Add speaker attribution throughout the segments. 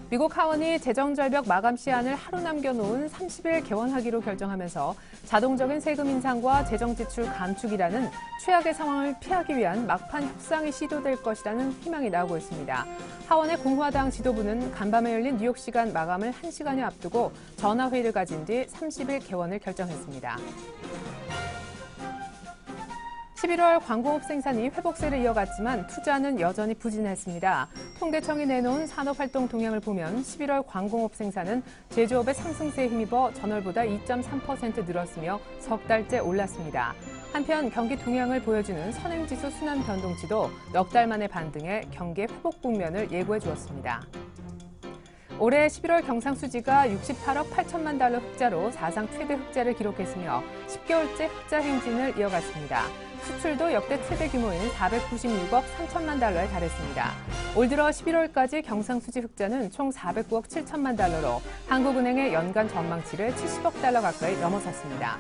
Speaker 1: 미국 하원이 재정절벽 마감 시한을 하루 남겨놓은 30일 개원하기로 결정하면서 자동적인 세금 인상과 재정 지출 감축이라는 최악의 상황을 피하기 위한 막판 협상이 시도될 것이라는 희망이 나오고 있습니다. 하원의 공화당 지도부는 간밤에 열린 뉴욕 시간 마감을 1시간여 앞두고 전화회의를 가진 뒤 30일 개원을 결정했습니다. 11월 광공업 생산이 회복세를 이어갔지만 투자는 여전히 부진했습니다. 통계청이 내놓은 산업활동 동향을 보면 11월 광공업 생산은 제조업의 상승세에 힘입어 전월보다 2.3% 늘었으며 석 달째 올랐습니다. 한편 경기 동향을 보여주는 선행지수 순환 변동치도 넉 달 만에 반등해 경기의 회복 국면을 예고해 주었습니다. 올해 11월 경상수지가 68억 8천만 달러 흑자로 사상 최대 흑자를 기록했으며 10개월째 흑자 행진을 이어갔습니다. 수출도 역대 최대 규모인 496억 3천만 달러에 달했습니다. 올 들어 11월까지 경상수지 흑자는 총 409억 7천만 달러로 한국은행의 연간 전망치를 70억 달러 가까이 넘어섰습니다.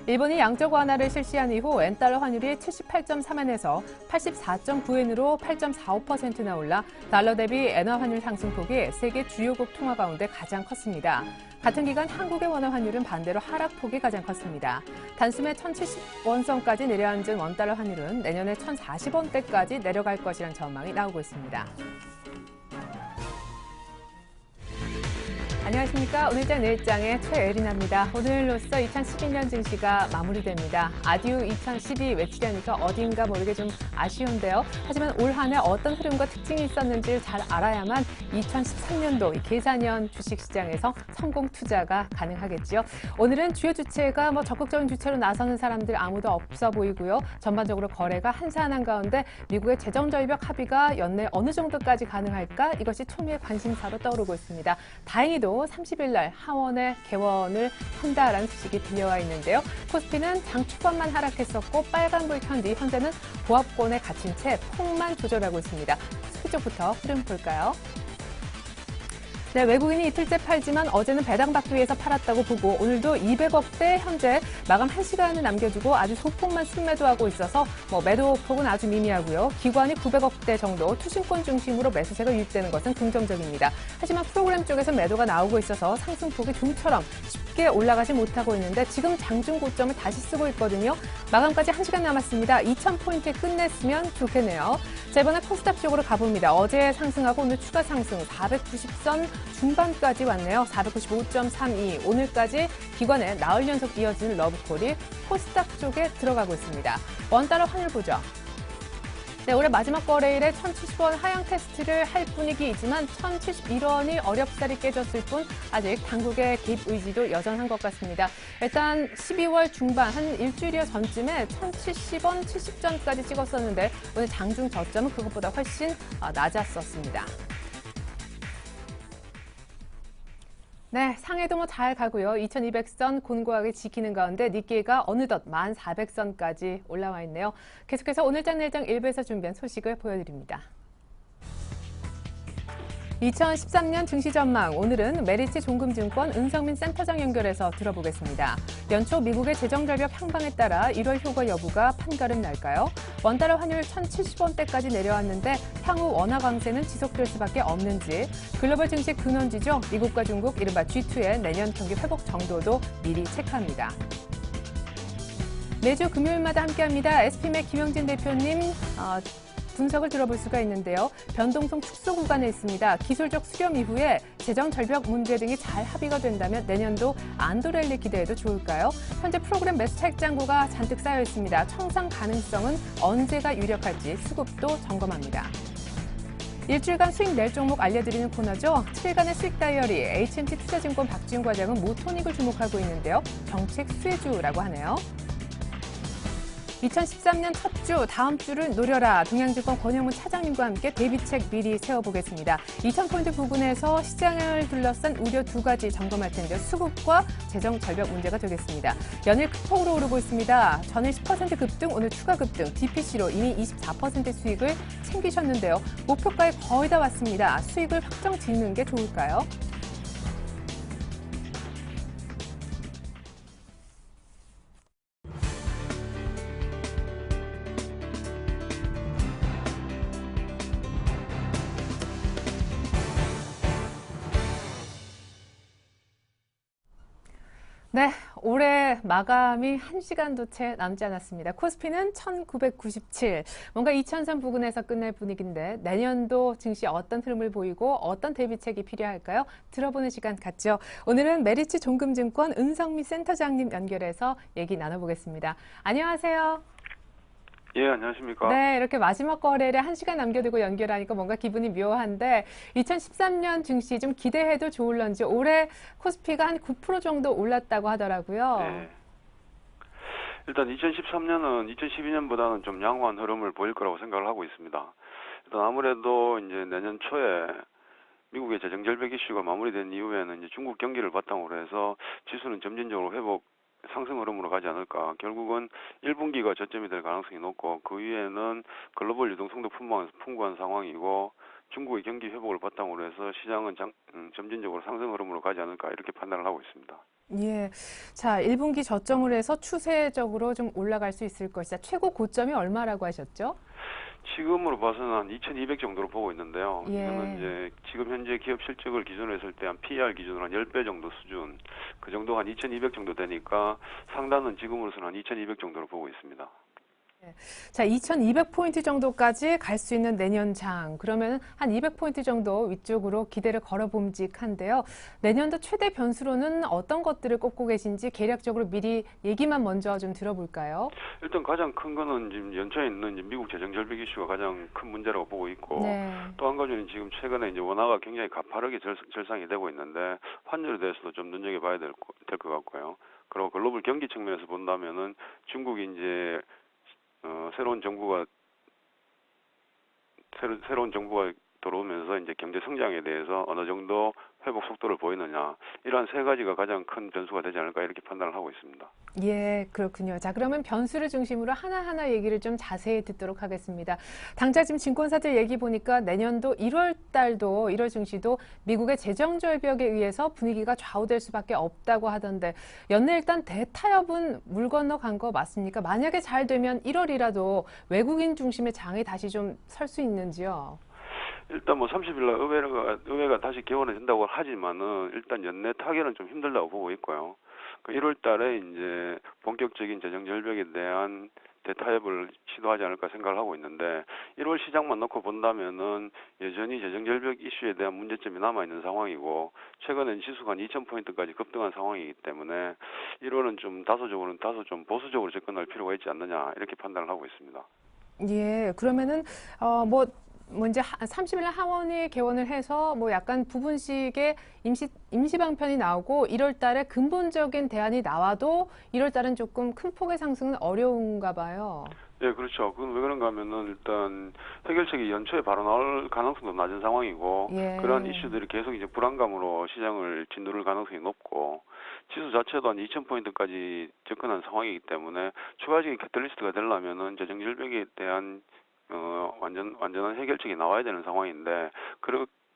Speaker 1: 일본이 양적 완화를 실시한 이후 엔달러 환율이 78.3엔에서 84.9엔으로 8.45%나 올라 달러 대비 엔화 환율 상승폭이 세계 주요국 통화 가운데 가장 컸습니다. 같은 기간 한국의 원화 환율은 반대로 하락폭이 가장 컸습니다. 단숨에 1,070원선까지 내려앉은 원달러 환율은 내년에 1,040원대까지 내려갈 것이라는 전망이 나오고 있습니다. 안녕하십니까. 오늘자 내일장의 최예린아입니다. 오늘로써 2012년 증시가 마무리됩니다. 아듀 2012 외치려니까 어딘가 모르게 좀 아쉬운데요. 하지만 올 한 해 어떤 흐름과 특징이 있었는지 잘 알아야만 2013년도 이 계산년 주식시장에서 성공 투자가 가능하겠지요. 오늘은 주요 주체가 적극적인 주체로 나서는 사람들 아무도 없어 보이고요. 전반적으로 거래가 한산한 가운데 미국의 재정절벽 합의가 연내 어느 정도까지 가능할까? 이것이 초미의 관심사로 떠오르고 있습니다. 다행히도 30일 날 하원의 개원을 한다라는 소식이 들려와 있는데요. 코스피는 장 초반만 하락했었고 빨간불 켠 뒤 현재는 보합권에 갇힌 채 폭만 조절하고 있습니다. 코스피 쪽부터 흐름 볼까요? 네, 외국인이 이틀째 팔지만 어제는 배당받기 위해서 팔았다고 보고 오늘도 200억대 현재 마감 1시간을 남겨주고 아주 소폭만 순매도하고 있어서 매도폭은 아주 미미하고요. 기관이 900억대 정도 투신권 중심으로 매수세가 유입되는 것은 긍정적입니다. 하지만 프로그램 쪽에서 매도가 나오고 있어서 상승폭이 좀처럼 쉽게 올라가지 못하고 있는데 지금 장중 고점을 다시 쓰고 있거든요. 마감까지 1시간 남았습니다. 2,000포인트에 끝냈으면 좋겠네요. 자, 이번에 코스닥 쪽으로 가봅니다. 어제 상승하고 오늘 추가 상승 490선 중반까지 왔네요. 495.32. 오늘까지 기관의 나흘 연속 이어지는 러브콜이 코스닥 쪽에 들어가고 있습니다. 원달러 환율 보죠. 네, 올해 마지막 거래일에 1,070원 하향 테스트를 할 분위기이지만 1,071원이 어렵사리 깨졌을 뿐 아직 당국의 개입 의지도 여전한 것 같습니다. 일단 12월 중반 한 일주일여 전쯤에 1,070원 70전까지 찍었었는데 오늘 장중 저점은 그것보다 훨씬 낮았었습니다. 네, 상해도 잘 가고요. 2200선 곤고하게 지키는 가운데 니케이가 어느덧 1400선까지 올라와 있네요. 계속해서 오늘장 내일장 일부에서 준비한 소식을 보여드립니다. 2013년 증시 전망, 오늘은 메리츠 종금증권 은성민 센터장 연결해서 들어보겠습니다. 연초 미국의 재정절벽 향방에 따라 1월 효과 여부가 판가름 날까요? 원달러 환율 1,070원대까지 내려왔는데 향후 원화 강세는 지속될 수밖에 없는지, 글로벌 증시 근원지죠. 미국과 중국, 이른바 G2의 내년 경기 회복 정도도 미리 체크합니다. 매주 금요일마다 함께합니다. SPM의 김영진 대표님, 분석을 들어볼 수가 있는데요. 변동성 축소 구간에 있습니다. 기술적 수렴 이후에 재정 절벽 문제 등이 잘 합의가 된다면 내년도 안도랠리 기대해도 좋을까요? 현재 프로그램 매수 차익 잔고가 잔뜩 쌓여 있습니다. 청산 가능성은 언제가 유력할지 수급도 점검합니다. 일주일간 수익 낼 종목 알려드리는 코너죠. 7일간의 수익 다이어리, H&T 투자증권 박지훈 과장은 모토닉을 주목하고 있는데요. 정책 수혜주라고 하네요. 2013년 첫 주, 다음 주를 노려라. 동양증권 권영문 차장님과 함께 대비책 미리 세워보겠습니다. 2000포인트 부근에서 시장을 둘러싼 우려 두 가지 점검할 텐데요. 수급과 재정 절벽 문제가 되겠습니다. 연일 큰 폭으로 오르고 있습니다. 전일 10% 급등, 오늘 추가 급등, DPC로 이미 24% 수익을 챙기셨는데요. 목표가에 거의 다 왔습니다. 수익을 확정 짓는 게 좋을까요? 올해 마감이 1시간도 채 남지 않았습니다. 코스피는 1997, 뭔가 2000선 부근에서 끝낼 분위기인데 내년도 증시 어떤 흐름을 보이고 어떤 대비책이 필요할까요? 들어보는 시간 갖죠. 오늘은 메리츠 종금증권 은성미 센터장님 연결해서 얘기 나눠보겠습니다. 안녕하세요.
Speaker 2: 예, 안녕하십니까.
Speaker 1: 네, 이렇게 마지막 거래를 1시간 남겨두고 연결하니까 뭔가 기분이 묘한데 2013년 증시 좀 기대해도 좋을런지 올해 코스피가 한 9% 정도 올랐다고 하더라고요.
Speaker 2: 네. 일단 2013년은 2012년보다는 좀 양호한 흐름을 보일 거라고 생각을 하고 있습니다. 일단 아무래도 이제 내년 초에 미국의 재정 절벽 이슈가 마무리된 이후에는 이제 중국 경기를 바탕으로 해서 지수는 점진적으로 회복 상승 흐름으로 가지 않을까. 결국은 1분기가 저점이 될 가능성이 높고 그 위에는 글로벌 유동성도 풍부한 상황이고 중국의 경기 회복을 바탕으로 해서 시장은 점진적으로 상승 흐름으로 가지 않을까 이렇게 판단을 하고 있습니다.
Speaker 1: 예. 자, 1분기 저점을 해서 추세적으로 좀 올라갈 수 있을 것이다. 최고 고점이 얼마라고 하셨죠?
Speaker 2: 지금으로 봐서는 한 2,200 정도로 보고 있는데요.
Speaker 1: 예.
Speaker 2: 이거는 이제 지금 현재 기업 실적을 기준으로 했을 때 한 PER 기준으로 한 10배 정도 수준, 그 정도가 한 2,200 정도 되니까 상단은 지금으로서는 한 2,200 정도로 보고 있습니다.
Speaker 1: 자, 2200포인트 정도까지 갈 수 있는 내년 장. 그러면 한 200포인트 정도 위쪽으로 기대를 걸어봄직한데요. 내년도 최대 변수로는 어떤 것들을 꼽고 계신지 계략적으로 미리 얘기만 먼저 좀 들어볼까요?
Speaker 2: 일단 가장 큰 거는 지금 연초에 있는 이제 미국 재정 절벽 이슈가 가장 큰 문제라고 보고 있고,
Speaker 1: 네.
Speaker 2: 또 한 가지는 지금 최근에 이제 원화가 굉장히 가파르게 절상이 되고 있는데 환율에 대해서도 좀 눈여겨봐야 될 것 같고요. 그리고 글로벌 경기 측면에서 본다면은 중국이 이제 새로운 정부가 들어오면서 이제 경제 성장에 대해서 어느 정도 회복 속도를 보이느냐, 이러한 세 가지가 가장 큰 변수가 되지 않을까 이렇게 판단을 하고 있습니다.
Speaker 1: 예, 그렇군요. 자, 그러면 변수를 중심으로 하나하나 얘기를 좀 자세히 듣도록 하겠습니다. 당장 지금 증권사들 얘기 보니까 내년도 1월 달도 1월 증시도 미국의 재정 절벽에 의해서 분위기가 좌우될 수밖에 없다고 하던데 연내 일단 대타협은 물 건너간 거 맞습니까? 만약에 잘 되면 1월이라도 외국인 중심의 장이 다시 좀 설 수 있는지요?
Speaker 2: 일단 뭐 30일 날 의회가 다시 개원이 된다고 하지만은 일단 연내 타결은 좀 힘들다고 보고 있고요. 그 1월 달에 이제 본격적인 재정 절벽에 대한 대타협을 시도하지 않을까 생각을 하고 있는데 1월 시장만 놓고 본다면은 여전히 재정 절벽 이슈에 대한 문제점이 남아 있는 상황이고 최근엔 지수가 한 2,000포인트까지 급등한 상황이기 때문에 1월은 좀 다소 좀 보수적으로 접근할 필요가 있지 않느냐 이렇게 판단을 하고 있습니다.
Speaker 1: 예, 그러면은 뭐 이제 30일 날 하원이 개원을 해서 뭐 약간 부분식의 임시 방편이 나오고 1월 달에 근본적인 대안이 나와도 1월 달은 조금 큰 폭의 상승은 어려운가 봐요.
Speaker 2: 네, 그렇죠. 그건 왜 그런가 하면은 일단 해결책이 연초에 바로 나올 가능성도 낮은 상황이고
Speaker 1: 예.
Speaker 2: 그러한 이슈들이 계속 이제 불안감으로 시장을 짓누를 가능성이 높고 지수 자체도 한 2,000포인트까지 접근한 상황이기 때문에 추가적인 캐탈리스트가 되려면은 재정 절벽에 대한 완전한 해결책이 나와야 되는 상황인데,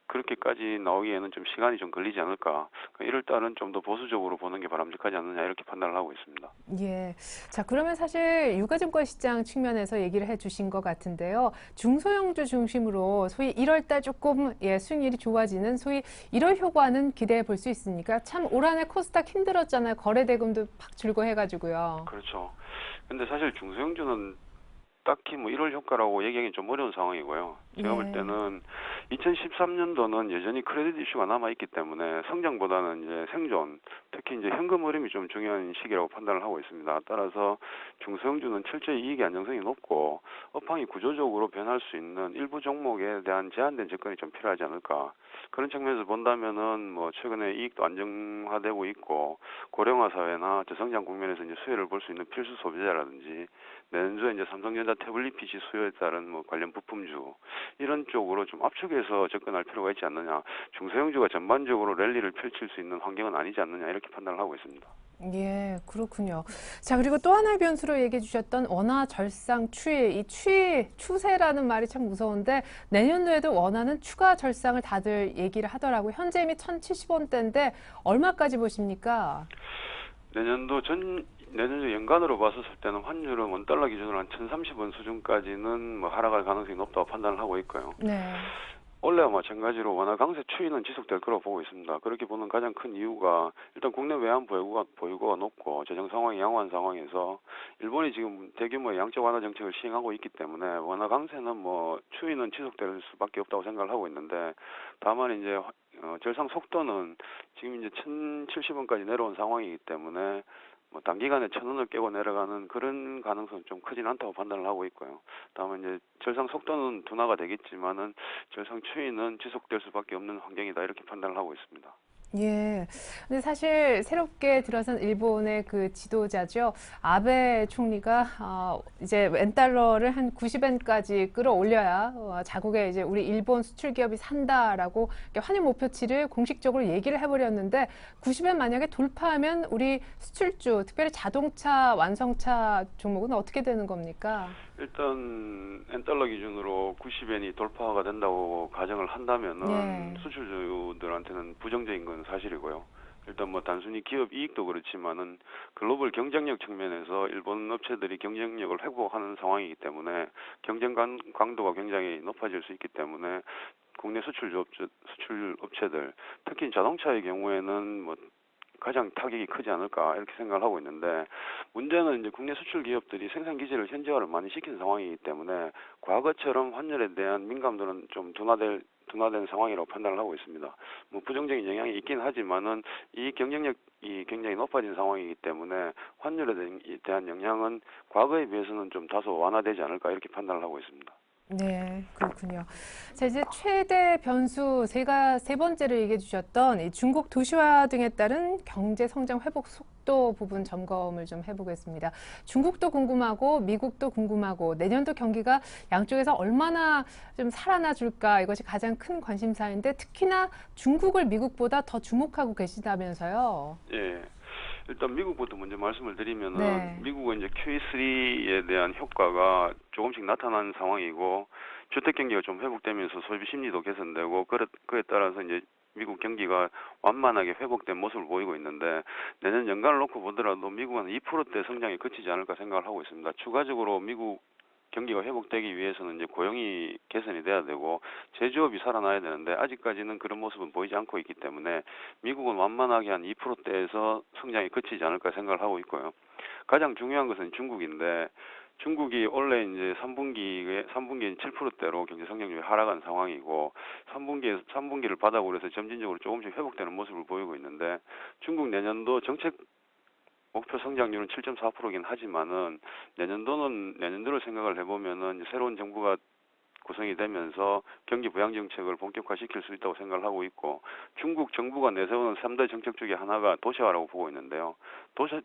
Speaker 2: 그렇게까지 나오기에는 좀 시간이 좀 걸리지 않을까. 1월 달은 좀 더 보수적으로 보는 게 바람직하지 않느냐, 이렇게 판단을 하고 있습니다.
Speaker 1: 예. 자, 그러면 사실 유가증권 시장 측면에서 얘기를 해 주신 것 같은데요. 중소형주 중심으로 소위 1월 달 조금 수익률이 좋아지는 소위 1월 효과는 기대해 볼 수 있으니까 참 올 한해 코스닥 힘들었잖아요. 거래대금도 팍 줄고 해가지고요.
Speaker 2: 그렇죠. 근데 사실 중소형주는 딱히 뭐 1월 효과라고 얘기하기는 좀 어려운 상황이고요. 제가
Speaker 1: 예.
Speaker 2: 볼 때는 2013년도는 여전히 크레딧 이슈가 남아있기 때문에 성장보다는 이제 생존, 특히 이제 현금 흐름이 좀 중요한 시기라고 판단을 하고 있습니다. 따라서 중소형주는 철저히 이익의 안정성이 높고 업황이 구조적으로 변할 수 있는 일부 종목에 대한 제한된 접근이 좀 필요하지 않을까. 그런 측면에서 본다면은 뭐 최근에 이익도 안정화되고 있고 고령화 사회나 저성장 국면에서 이제 수혜를 볼 수 있는 필수 소비자라든지 내년도에 이제 삼성전자 태블릿 PC 수요에 따른 뭐 관련 부품주 이런 쪽으로 좀 압축해서 접근할 필요가 있지 않느냐. 중소형주가 전반적으로 랠리를 펼칠 수 있는 환경은 아니지 않느냐 이렇게 판단을 하고 있습니다.
Speaker 1: 예, 그렇군요. 자, 그리고 또 하나의 변수로 얘기해 주셨던 원화 절상 추세라는 말이 참 무서운데 내년도에도 원화는 추가 절상을 다들 얘기를 하더라고요. 현재 이미 1,070원대인데 얼마까지 보십니까?
Speaker 2: 내년도 연간으로 봤었을 때는 환율은 원달러 기준으로 한 1,030원 수준까지는 뭐 하락할 가능성이 높다고 판단을 하고 있고요.
Speaker 1: 네.
Speaker 2: 원래와 마찬가지로 완화 강세 추이는 지속될 거라고 보고 있습니다. 그렇게 보는 가장 큰 이유가 일단 국내 외환 보유고가 높고 재정 상황이 양호한 상황에서 일본이 지금 대규모의 양적 완화 정책을 시행하고 있기 때문에 완화 강세는 뭐 추이는 지속될 수밖에 없다고 생각을 하고 있는데, 다만 이제 절상 속도는 지금 이제 1,070원까지 내려온 상황이기 때문에 뭐 단기간에 1,000원을 깨고 내려가는 그런 가능성은 좀 크진 않다고 판단을 하고 있고요. 다만 이제 절상 속도는 둔화가 되겠지만은 절상 추이는 지속될 수밖에 없는 환경이다, 이렇게 판단을 하고 있습니다.
Speaker 1: 예. 근데 사실 새롭게 들어선 일본의 그 지도자죠. 아베 총리가 이제 엔달러를 한 90엔까지 끌어올려야 자국에 이제 우리 일본 수출 기업이 산다라고 환율 목표치를 공식적으로 얘기를 해버렸는데, 90엔 만약에 돌파하면 우리 수출주, 특별히 자동차 완성차 종목은 어떻게 되는 겁니까?
Speaker 2: 일단 엔달러 기준으로 90엔이 돌파가 된다고 가정을 한다면은
Speaker 1: 예.
Speaker 2: 수출주들한테는 부정적인 건 사실이고요. 일단 뭐 단순히 기업 이익도 그렇지만은 글로벌 경쟁력 측면에서 일본 업체들이 경쟁력을 회복하는 상황이기 때문에 경쟁 강도가 굉장히 높아질 수 있기 때문에 국내 수출 업체들, 특히 자동차의 경우에는 뭐 가장 타격이 크지 않을까, 이렇게 생각을 하고 있는데, 문제는 이제 국내 수출 기업들이 생산 기지를 현지화를 많이 시킨 상황이기 때문에 과거처럼 환율에 대한 민감도는 좀 둔화된 상황이라고 판단을 하고 있습니다. 뭐 부정적인 영향이 있긴 하지만은 이 경쟁력이 굉장히 높아진 상황이기 때문에 환율에 대한 영향은 과거에 비해서는 좀 다소 완화되지 않을까, 이렇게 판단을 하고 있습니다.
Speaker 1: 네, 그렇군요. 자, 이제 최대 변수 세 번째를 얘기해 주셨던 이 중국 도시화 등에 따른 경제 성장 회복 속도 부분 점검을 좀 해보겠습니다. 중국도 궁금하고 미국도 궁금하고 내년도 경기가 양쪽에서 얼마나 좀 살아나 줄까, 이것이 가장 큰 관심사인데, 특히나 중국을 미국보다 더 주목하고 계시다면서요.
Speaker 2: 예. 일단 미국부터 먼저 말씀을 드리면은,
Speaker 1: 네.
Speaker 2: 미국은 이제 Q3에 대한 효과가 조금씩 나타나는 상황이고, 주택 경기가 좀 회복되면서 소비 심리도 개선되고, 그에 따라서 이제 미국 경기가 완만하게 회복된 모습을 보이고 있는데, 내년 연간을 놓고 보더라도 미국은 2%대 성장에 그치지 않을까 생각을 하고 있습니다. 추가적으로 미국 경기가 회복되기 위해서는 이제 고용이 개선이 돼야 되고 제조업이 살아나야 되는데, 아직까지는 그런 모습은 보이지 않고 있기 때문에 미국은 완만하게 한 2%대에서 성장이 그치지 않을까 생각을 하고 있고요. 가장 중요한 것은 중국인데, 중국이 원래 이제 3분기는 7%대로 경제 성장률이 하락한 상황이고, 3분기를 바닥으로 해서 점진적으로 조금씩 회복되는 모습을 보이고 있는데, 중국 내년도 정책 목표 성장률은 7.4%긴 하지만은 내년도를 생각을 해보면은 새로운 정부가 구성이 되면서 경기 부양 정책을 본격화시킬 수 있다고 생각을 하고 있고, 중국 정부가 내세우는 3대 정책 중에 하나가 도시화라고 보고 있는데요.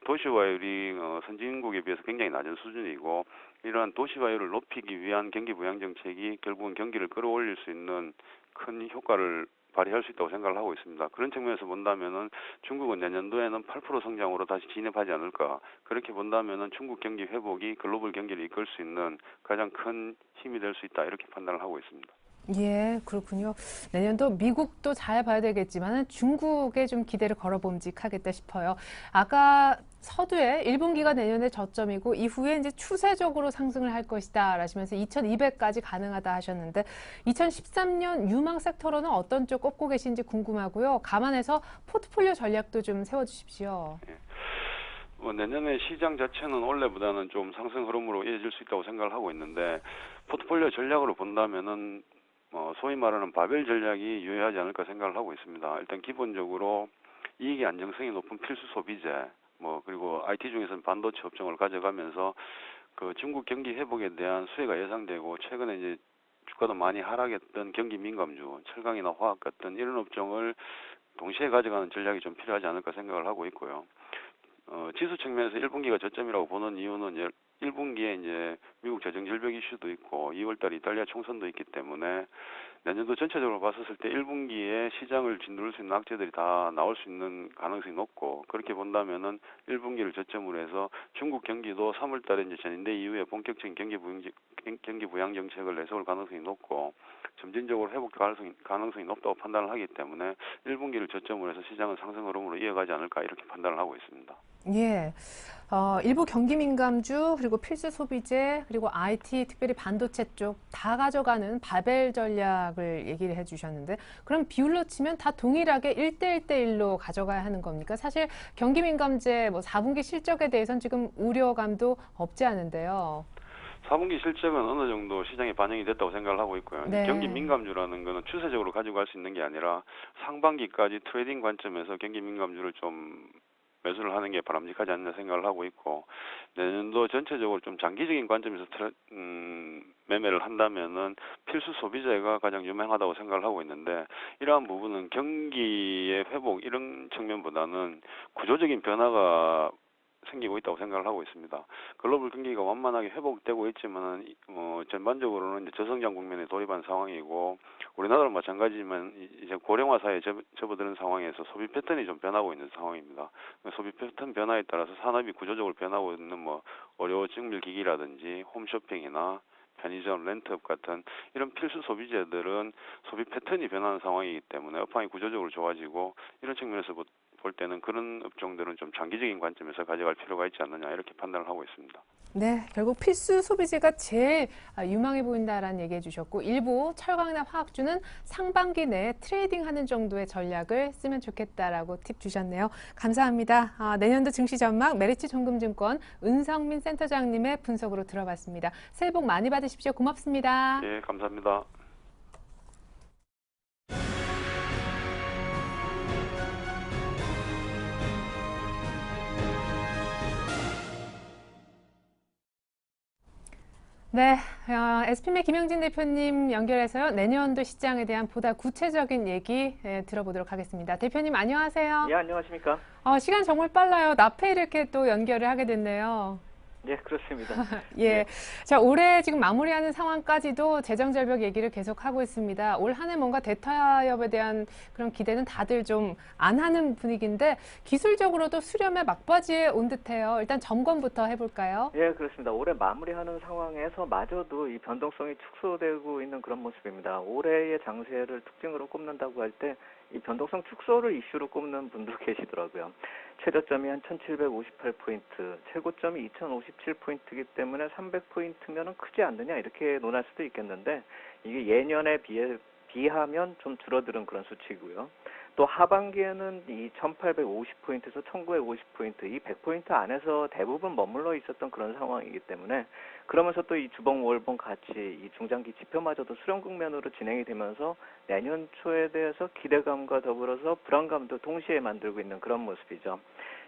Speaker 2: 도시화율이 선진국에 비해서 굉장히 낮은 수준이고, 이러한 도시화율을 높이기 위한 경기 부양 정책이 결국은 경기를 끌어올릴 수 있는 큰 효과를 발휘할 수 있다고 생각을 하고 있습니다. 그런 측면에서 본다면은 중국은 내년도에는 8% 성장으로 다시 진입하지 않을까. 그렇게 본다면은 중국 경기 회복이 글로벌 경기를 이끌 수 있는 가장 큰 힘이 될 수 있다, 이렇게 판단을 하고 있습니다.
Speaker 1: 예, 그렇군요. 내년도 미국도 잘 봐야 되겠지만 중국에 좀 기대를 걸어봄직하겠다 싶어요. 아까 서두에 1분기가 내년의 저점이고 이후에 이제 추세적으로 상승을 할 것이다 라시면서 2200까지 가능하다 하셨는데, 2013년 유망 섹터로는 어떤 쪽 꼽고 계신지 궁금하고요. 감안해서 포트폴리오 전략도 좀 세워주십시오.
Speaker 2: 내년에 시장 자체는 원래보다는 좀 상승 흐름으로 이어질 수 있다고 생각을 하고 있는데, 포트폴리오 전략으로 본다면은 소위 말하는 바벨 전략이 유효하지 않을까 생각을 하고 있습니다. 일단 기본적으로 이익의 안정성이 높은 필수 소비재, 그리고 IT 중에서는 반도체 업종을 가져가면서 그 중국 경기 회복에 대한 수혜가 예상되고, 최근에 이제 주가도 많이 하락했던 경기 민감주, 철강이나 화학 같은 이런 업종을 동시에 가져가는 전략이 좀 필요하지 않을까 생각을 하고 있고요. 지수 측면에서 1분기가 저점이라고 보는 이유는 1분기에 이제 미국 재정 절벽 이슈도 있고 2월달 이탈리아 총선도 있기 때문에 내년도 전체적으로 봤었을 때 1분기에 시장을 짓누를 수 있는 악재들이 다 나올 수 있는 가능성이 높고, 그렇게 본다면은 1분기를 저점으로 해서 중국 경기도 3월달에 이제 전인대 이후에 본격적인 경기 부양 정책을 내세울 가능성이 높고, 점진적으로 회복 가능성이 높다고 판단을 하기 때문에 1분기를 저점으로 해서 시장은 상승 흐름으로 이어가지 않을까, 이렇게 판단을 하고 있습니다.
Speaker 1: 예. 일부 경기 민감주 그리고 그리고 필수 소비재, 그리고 IT, 특별히 반도체 쪽 다 가져가는 바벨 전략을 얘기를 해주셨는데 그럼 비율로 치면 다 동일하게 1대1대1로 가져가야 하는 겁니까? 사실 경기민감제 뭐 4분기 실적에 대해서는 지금 우려감도 없지 않은데요.
Speaker 2: 4분기 실적은 어느 정도 시장에 반영이 됐다고 생각을 하고 있고요.
Speaker 1: 네.
Speaker 2: 경기 민감주라는 거는 추세적으로 가지고 갈 수 있는 게 아니라 상반기까지 트레이딩 관점에서 경기 민감주를 좀 매수를 하는 게 바람직하지 않나 생각을 하고 있고, 내년도 전체적으로 좀 장기적인 관점에서 매매를 한다면은 필수 소비재가 가장 유명하다고 생각을 하고 있는데, 이러한 부분은 경기의 회복 이런 측면보다는 구조적인 변화가 생기고 있다고 생각을 하고 있습니다. 글로벌 경기가 완만하게 회복되고 있지만 전반적으로는 이제 저성장 국면에 돌입한 상황이고, 우리나라도 마찬가지지만 이제 고령화 사회에 접어드는 상황에서 소비 패턴이 좀 변하고 있는 상황입니다. 소비 패턴 변화에 따라서 산업이 구조적으로 변하고 있는 의료 직물 기기라든지 홈쇼핑이나 편의점, 렌트업 같은 이런 필수 소비재들은 소비 패턴이 변하는 상황이기 때문에 업황이 구조적으로 좋아지고, 이런 측면에서 볼 때는 그런 업종들은 좀 장기적인 관점에서 가져갈 필요가 있지 않느냐, 이렇게 판단을 하고 있습니다.
Speaker 1: 네, 결국 필수 소비재가 제일 유망해 보인다라는 얘기해 주셨고, 일부 철강이나 화학주는 상반기 내에 트레이딩하는 정도의 전략을 쓰면 좋겠다라고 팁 주셨네요. 감사합니다. 내년도 증시 전망 메리츠 정금증권 은성민 센터장님의 분석으로 들어봤습니다. 새해 복 많이 받으십시오. 고맙습니다.
Speaker 2: 예, 감사합니다.
Speaker 1: 네, SPM의 김영진 대표님 연결해서요. 내년도 시장에 대한 보다 구체적인 얘기 들어보도록 하겠습니다. 대표님 안녕하세요.
Speaker 3: 예, 안녕하십니까?
Speaker 1: 시간 정말 빨라요. 나페 이렇게 또 연결을 하게 됐네요.
Speaker 3: 예, 그렇습니다.
Speaker 1: 예. 자, 올해 지금 마무리하는 상황까지도 재정 절벽 얘기를 계속 하고 있습니다. 올 한 해 뭔가 대타협에 대한 그런 기대는 다들 좀 안 하는 분위기인데 기술적으로도 수렴의 막바지에 온 듯해요. 일단 점검부터 해볼까요?
Speaker 3: 예, 그렇습니다. 올해 마무리하는 상황에서 마저도 이 변동성이 축소되고 있는 그런 모습입니다. 올해의 장세를 특징으로 꼽는다고 할 때 이 변동성 축소를 이슈로 꼽는 분도 계시더라고요. 최저점이 한 1758포인트, 최고점이 2057포인트이기 때문에 300포인트면은 크지 않느냐 이렇게 논할 수도 있겠는데, 이게 예년에 비하면 좀 줄어드는 그런 수치고요. 또 하반기에는 이 1850포인트에서 1950포인트, 이 100포인트 안에서 대부분 머물러 있었던 그런 상황이기 때문에, 그러면서 또 이 주봉 월봉 같이 이 중장기 지표마저도 수렴 국면으로 진행이 되면서 내년 초에 대해서 기대감과 더불어서 불안감도 동시에 만들고 있는 그런 모습이죠.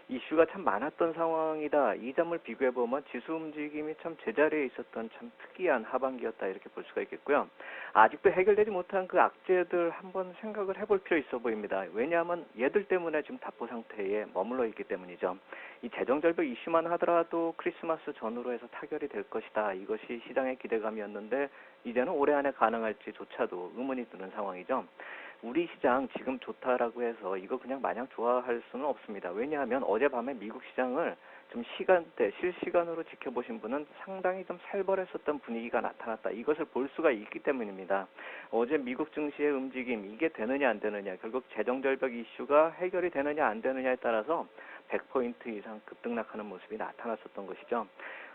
Speaker 3: 이슈가 참 많았던 상황이다. 이 점을 비교해보면 지수 움직임이 참 제자리에 있었던 참 특이한 하반기였다 이렇게 볼 수가 있겠고요. 아직도 해결되지 못한 그 악재들 한번 생각을 해볼 필요 있어 보입니다. 왜냐하면 얘들 때문에 지금 답보 상태에 머물러 있기 때문이죠. 이 재정절벽 이슈만 하더라도 크리스마스 전후로 해서 타결이 될 것이다. 이것이 시장의 기대감이었는데 이제는 올해 안에 가능할지조차도 의문이 드는 상황이죠. 우리 시장 지금 좋다라고 해서 이거 그냥 마냥 좋아할 수는 없습니다. 왜냐하면 어젯밤에 미국 시장을 좀 실시간으로 지켜보신 분은 상당히 좀 살벌했었던 분위기가 나타났다. 이것을 볼 수가 있기 때문입니다. 어제 미국 증시의 움직임, 이게 되느냐 안 되느냐, 결국 재정절벽 이슈가 해결이 되느냐 안 되느냐에 따라서 100포인트 이상 급등락하는 모습이 나타났었던 것이죠.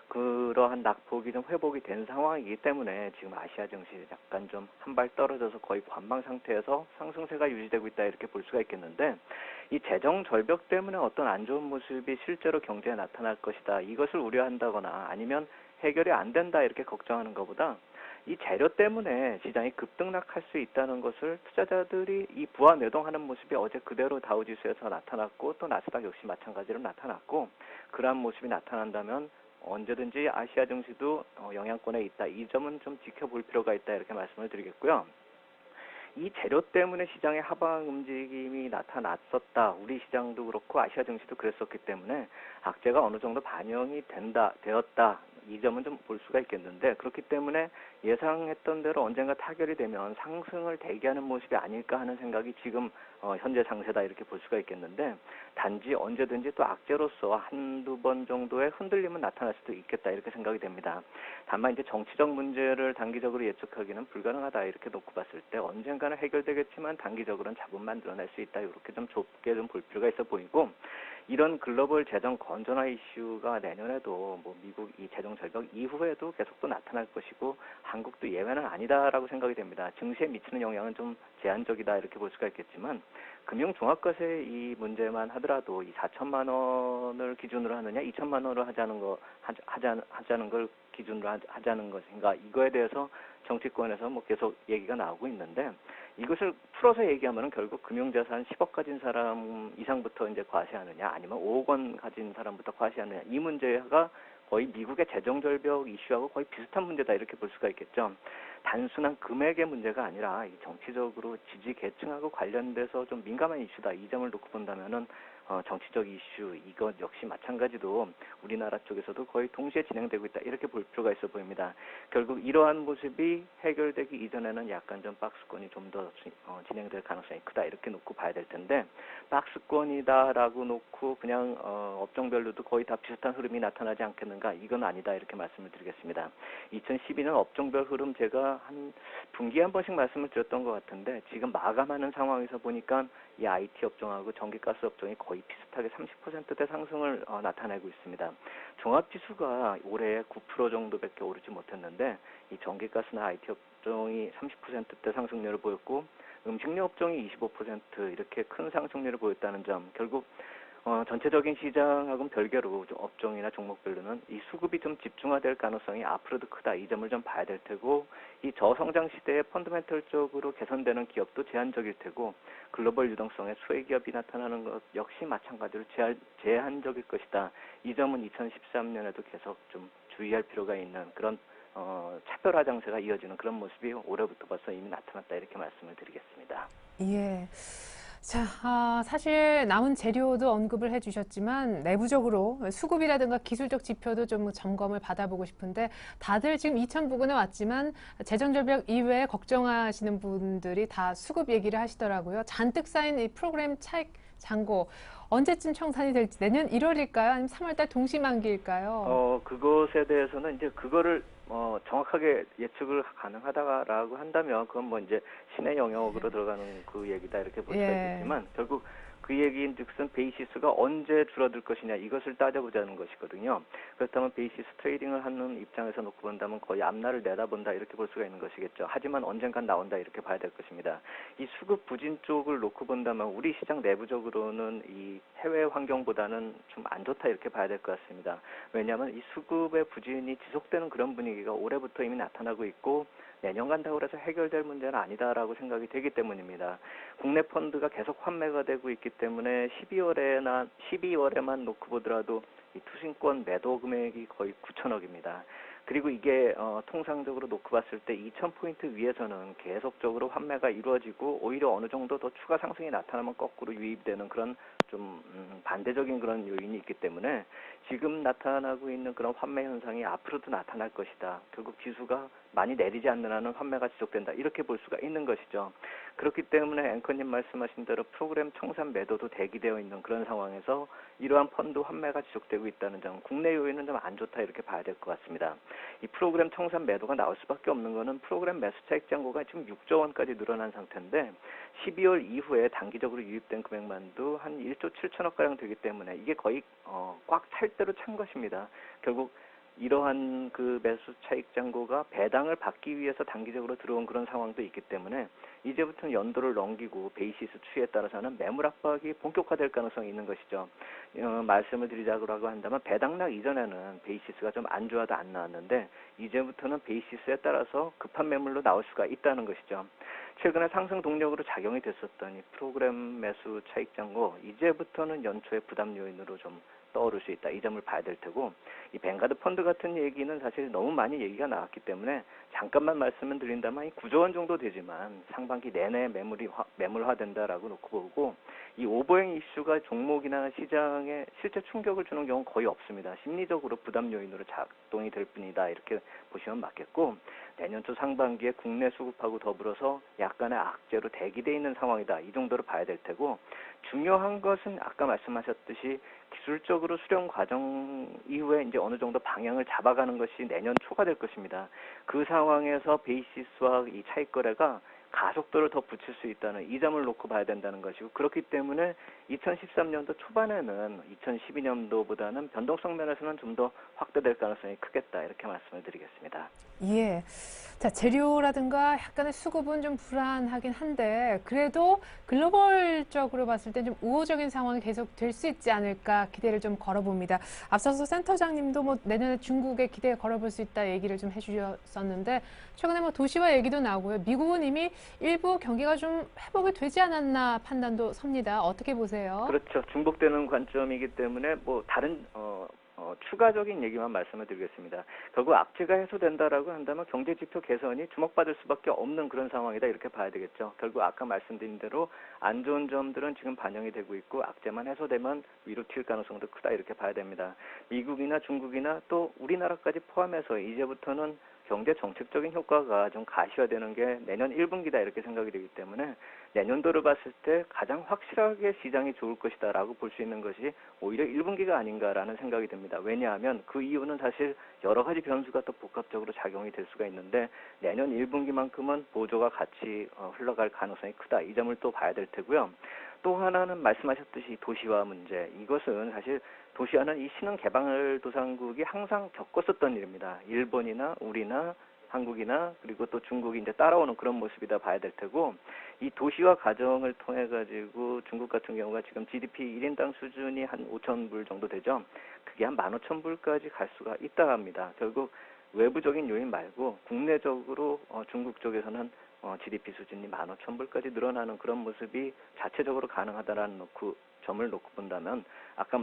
Speaker 3: 그러한 낙폭이 좀 회복이 된 상황이기 때문에 지금 아시아 증시 약간 좀 한 발 떨어져서 거의 관망 상태에서 상승세가 유지되고 있다 이렇게 볼 수가 있겠는데, 이 재정 절벽 때문에 어떤 안 좋은 모습이 실제로 경제에 나타날 것이다, 이것을 우려한다거나 아니면 해결이 안 된다 이렇게 걱정하는 것보다 이 재료 때문에 시장이 급등락할 수 있다는 것을 투자자들이 이 부하 매동하는 모습이 어제 그대로 다우지수에서 나타났고, 또 나스닥 역시 마찬가지로 나타났고, 그러한 모습이 나타난다면 언제든지 아시아 증시도 영향권에 있다. 이 점은 좀 지켜볼 필요가 있다 이렇게 말씀을 드리겠고요. 이 재료 때문에 시장의 하방 움직임이 나타났었다. 우리 시장도 그렇고 아시아 증시도 그랬었기 때문에 악재가 어느 정도 반영이 되었다. 이 점은 좀 볼 수가 있겠는데, 그렇기 때문에 예상했던 대로 언젠가 타결이 되면 상승을 대기하는 모습이 아닐까 하는 생각이 지금 현재 장세다 이렇게 볼 수가 있겠는데, 단지 언제든지 또 악재로서 한두 번 정도의 흔들림은 나타날 수도 있겠다 이렇게 생각이 됩니다. 다만 이제 정치적 문제를 단기적으로 예측하기는 불가능하다 이렇게 놓고 봤을 때 언젠가는 해결되겠지만 단기적으로는 잡음만 드러날 수 있다, 이렇게 좀 좁게 좀 볼 필요가 있어 보이고, 이런 글로벌 재정 건전화 이슈가 내년에도 뭐 미국 이 재정 절벽 이후에도 계속 또 나타날 것이고 한국도 예외는 아니다라고 생각이 됩니다. 증시에 미치는 영향은 좀 제한적이다 이렇게 볼 수가 있겠지만 금융 종합과세 이 문제만 하더라도 이 4천만 원을 기준으로 하느냐 2천만 원으로 하자는 걸 기준으로 하자는 것인가 이거에 대해서 정치권에서 뭐 계속 얘기가 나오고 있는데 이것을 풀어서 얘기하면은 결국 금융자산 10억 가진 사람 이상부터 이제 과세하느냐 아니면 5억 원 가진 사람부터 과세하느냐 이 문제가 거의 미국의 재정절벽 이슈하고 거의 비슷한 문제다 이렇게 볼 수가 있겠죠. 단순한 금액의 문제가 아니라 이 정치적으로 지지 계층하고 관련돼서 좀 민감한 이슈다. 이 점을 놓고 본다면은 정치적 이슈 이것 역시 마찬가지로 우리나라 쪽에서도 거의 동시에 진행되고 있다. 이렇게 볼 필요가 있어 보입니다. 결국 이러한 모습이 해결되기 이전에는 약간 좀 박스권이 좀 더 진행될 가능성이 크다. 이렇게 놓고 봐야 될 텐데 박스권이다라고 놓고 그냥 업종별로도 거의 다 비슷한 흐름이 나타나지 않겠는가? 이건 아니다. 이렇게 말씀을 드리겠습니다. 2012년 업종별 흐름 제가 한 분기에 한 번씩 말씀을 드렸던 것 같은데 지금 마감하는 상황에서 보니까 이 IT 업종하고 전기가스 업종이 거의 비슷하게 30%대 상승을 나타내고 있습니다. 종합지수가 올해 9% 정도밖에 오르지 못했는데 이 전기가스나 IT 업종이 30%대 상승률을 보였고 음식료 업종이 25% 이렇게 큰 상승률을 보였다는 점 결국 전체적인 시장하고는 별개로 업종이나 종목별로는 이 수급이 좀 집중화될 가능성이 앞으로도 크다. 이 점을 좀 봐야 될 테고 이 저성장 시대에 펀더멘털적으로 개선되는 기업도 제한적일 테고 글로벌 유동성의 수혜기업이 나타나는 것 역시 마찬가지로 제한적일 것이다. 이 점은 2013년에도 계속 좀 주의할 필요가 있는 그런 차별화 장세가 이어지는 그런 모습이 올해부터 벌써 이미 나타났다. 이렇게 말씀을 드리겠습니다.
Speaker 1: 예. 자, 사실 남은 재료도 언급을 해주셨지만 내부적으로 수급이라든가 기술적 지표도 좀 점검을 받아보고 싶은데 다들 지금 2천 부근에 왔지만 재정절벽 이외에 걱정하시는 분들이 다 수급 얘기를 하시더라고요. 잔뜩 쌓인 이 프로그램 차익 잔고 언제쯤 청산이 될지 내년 1월일까요? 아니면 3월달 동시만기일까요?
Speaker 3: 그것에 대해서는 이제 그거를 정확하게 예측을 가능하다라고 한다면 그건 뭐 이제 신의 영역으로 들어가는 그 얘기다 이렇게 볼 수가 있겠지만 결국 그 얘기인즉슨 베이시스가 언제 줄어들 것이냐 이것을 따져보자는 것이거든요. 그렇다면 베이시스 트레이딩을 하는 입장에서 놓고 본다면 거의 앞날을 내다본다 이렇게 볼 수가 있는 것이겠죠. 하지만 언젠간 나온다 이렇게 봐야 될 것입니다. 이 수급 부진 쪽을 놓고 본다면 우리 시장 내부적으로는 이 해외 환경보다는 좀 안 좋다 이렇게 봐야 될 것 같습니다. 왜냐하면 이 수급의 부진이 지속되는 그런 분위기가 올해부터 이미 나타나고 있고 내년 간다고 해서 해결될 문제는 아니다라고 생각이 되기 때문입니다. 국내 펀드가 계속 환매가 되고 있기 때문에 12월에만 놓고 보더라도 이 투신권 매도 금액이 거의 9천억입니다. 그리고 이게 통상적으로 놓고 봤을 때 2,000포인트 위에서는 계속적으로 환매가 이루어지고 오히려 어느 정도 더 추가 상승이 나타나면 거꾸로 유입되는 그런 좀 반대적인 그런 요인이 있기 때문에 지금 나타나고 있는 그런 환매 현상이 앞으로도 나타날 것이다. 결국 지수가 많이 내리지 않는 한은 환매가 지속된다. 이렇게 볼 수가 있는 것이죠. 그렇기 때문에 앵커님 말씀하신 대로 프로그램 청산 매도도 대기되어 있는 그런 상황에서 이러한 펀드 환매가 지속되고 있다는 점, 국내 요인은 좀 안 좋다 이렇게 봐야 될 것 같습니다. 이 프로그램 청산 매도가 나올 수밖에 없는 거는 프로그램 매수 차익 잔고가 지금 6조 원까지 늘어난 상태인데 12월 이후에 단기적으로 유입된 금액만도 한 1조 7천억 가량 되기 때문에 이게 거의 꽉 찰 대로 찬 것입니다. 결국 이러한 그 매수 차익 잔고가 배당을 받기 위해서 단기적으로 들어온 그런 상황도 있기 때문에 이제부터는 연도를 넘기고 베이시스 추이에 따라서는 매물 압박이 본격화될 가능성이 있는 것이죠. 말씀을 드리자고 한다면 배당락 이전에는 베이시스가 좀 안좋아도 안 나왔는데 이제부터는 베이시스에 따라서 급한 매물로 나올 수가 있다는 것이죠. 최근에 상승 동력으로 작용이 됐었던 이 프로그램 매수 차익 잔고 이제부터는 연초의 부담 요인으로 좀 떠오를 수 있다. 이 점을 봐야 될 테고 이 뱅가드 펀드 같은 얘기는 사실 너무 많이 얘기가 나왔기 때문에 잠깐만 말씀을 드린다면 9조 원 정도 되지만 상반기 내내 매물화된다라고 놓고 보고 이 오버행 이슈가 종목이나 시장에 실제 충격을 주는 경우는 거의 없습니다. 심리적으로 부담 요인으로 작동이 될 뿐이다. 이렇게 보시면 맞겠고 내년 초 상반기에 국내 수급하고 더불어서 약간의 악재로 대기되어 있는 상황이다. 이 정도로 봐야 될 테고 중요한 것은 아까 말씀하셨듯이 기술적으로 수렴 과정 이후에 이제 어느 정도 방향을 잡아가는 것이 내년 초가 될 것입니다. 그 상황에서 베이시스와 이 차익 거래가 가속도를 더 붙일 수 있다는 이 점을 놓고 봐야 된다는 것이고, 그렇기 때문에 2013년도 초반에는 2012년도보다는 변동성 면에서는 좀 더 확대될 가능성이 크겠다, 이렇게 말씀을 드리겠습니다.
Speaker 1: 예. 자, 재료라든가 약간의 수급은 좀 불안하긴 한데 그래도 글로벌적으로 봤을 때 좀 우호적인 상황이 계속 될 수 있지 않을까 기대를 좀 걸어봅니다. 앞서서 센터장님도 뭐 내년에 중국에 기대 걸어볼 수 있다 얘기를 좀 해주셨었는데 최근에 뭐 도시화 얘기도 나오고요. 미국은 이미 일부 경기가 좀 회복이 되지 않았나 판단도 섭니다. 어떻게 보세요?
Speaker 3: 그렇죠. 중복되는 관점이기 때문에 뭐 다른 추가적인 얘기만 말씀을 드리겠습니다. 결국 악재가 해소된다라고 한다면 경제지표 개선이 주목받을 수밖에 없는 그런 상황이다, 이렇게 봐야 되겠죠. 결국 아까 말씀드린 대로 안 좋은 점들은 지금 반영이 되고 있고 악재만 해소되면 위로 튈 가능성도 크다, 이렇게 봐야 됩니다. 미국이나 중국이나 또 우리나라까지 포함해서 이제부터는 경제 정책적인 효과가 좀 가시화되는 게 내년 1분기다, 이렇게 생각이 되기 때문에 내년도를 봤을 때 가장 확실하게 시장이 좋을 것이다라고 볼 수 있는 것이 오히려 1분기가 아닌가라는 생각이 듭니다. 왜냐하면 그 이유는 사실 여러 가지 변수가 또 복합적으로 작용이 될 수가 있는데 내년 1분기만큼은 보조가 같이 흘러갈 가능성이 크다, 이 점을 또 봐야 될 테고요. 또 하나는 말씀하셨듯이 도시화 문제, 이것은 사실 도시화는 이 신흥개발도상국이 항상 겪었었던 일입니다. 일본이나 우리나 한국이나 그리고 또 중국이 이제 따라오는 그런 모습이다 봐야 될 테고, 이 도시화 과정을 통해 가지고 중국 같은 경우가 지금 GDP 1인당 수준이 한 5,000불 정도 되죠. 그게 한 15,000불까지 갈 수가 있다 합니다. 결국 외부적인 요인 말고 국내적으로 중국 쪽에서는 GDP 수준이 15,000불까지 늘어나는 그런 모습이 자체적으로 가능하다라는 점을 놓고 본다면 아까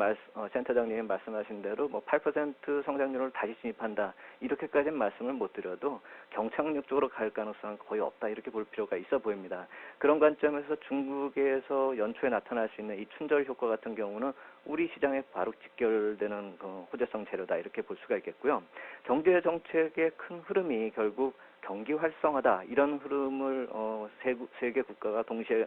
Speaker 3: 센터장님이 말씀하신 대로 뭐 8% 성장률을 다시 진입한다, 이렇게까지는 말씀을 못 드려도 경착륙 쪽으로 갈 가능성은 거의 없다, 이렇게 볼 필요가 있어 보입니다. 그런 관점에서 중국에서 연초에 나타날 수 있는 이 춘절 효과 같은 경우는 우리 시장에 바로 직결되는 호재성 재료다, 이렇게 볼 수가 있겠고요. 경제 정책의 큰 흐름이 결국 경기 활성화다, 이런 흐름을 세 개 국가가 동시에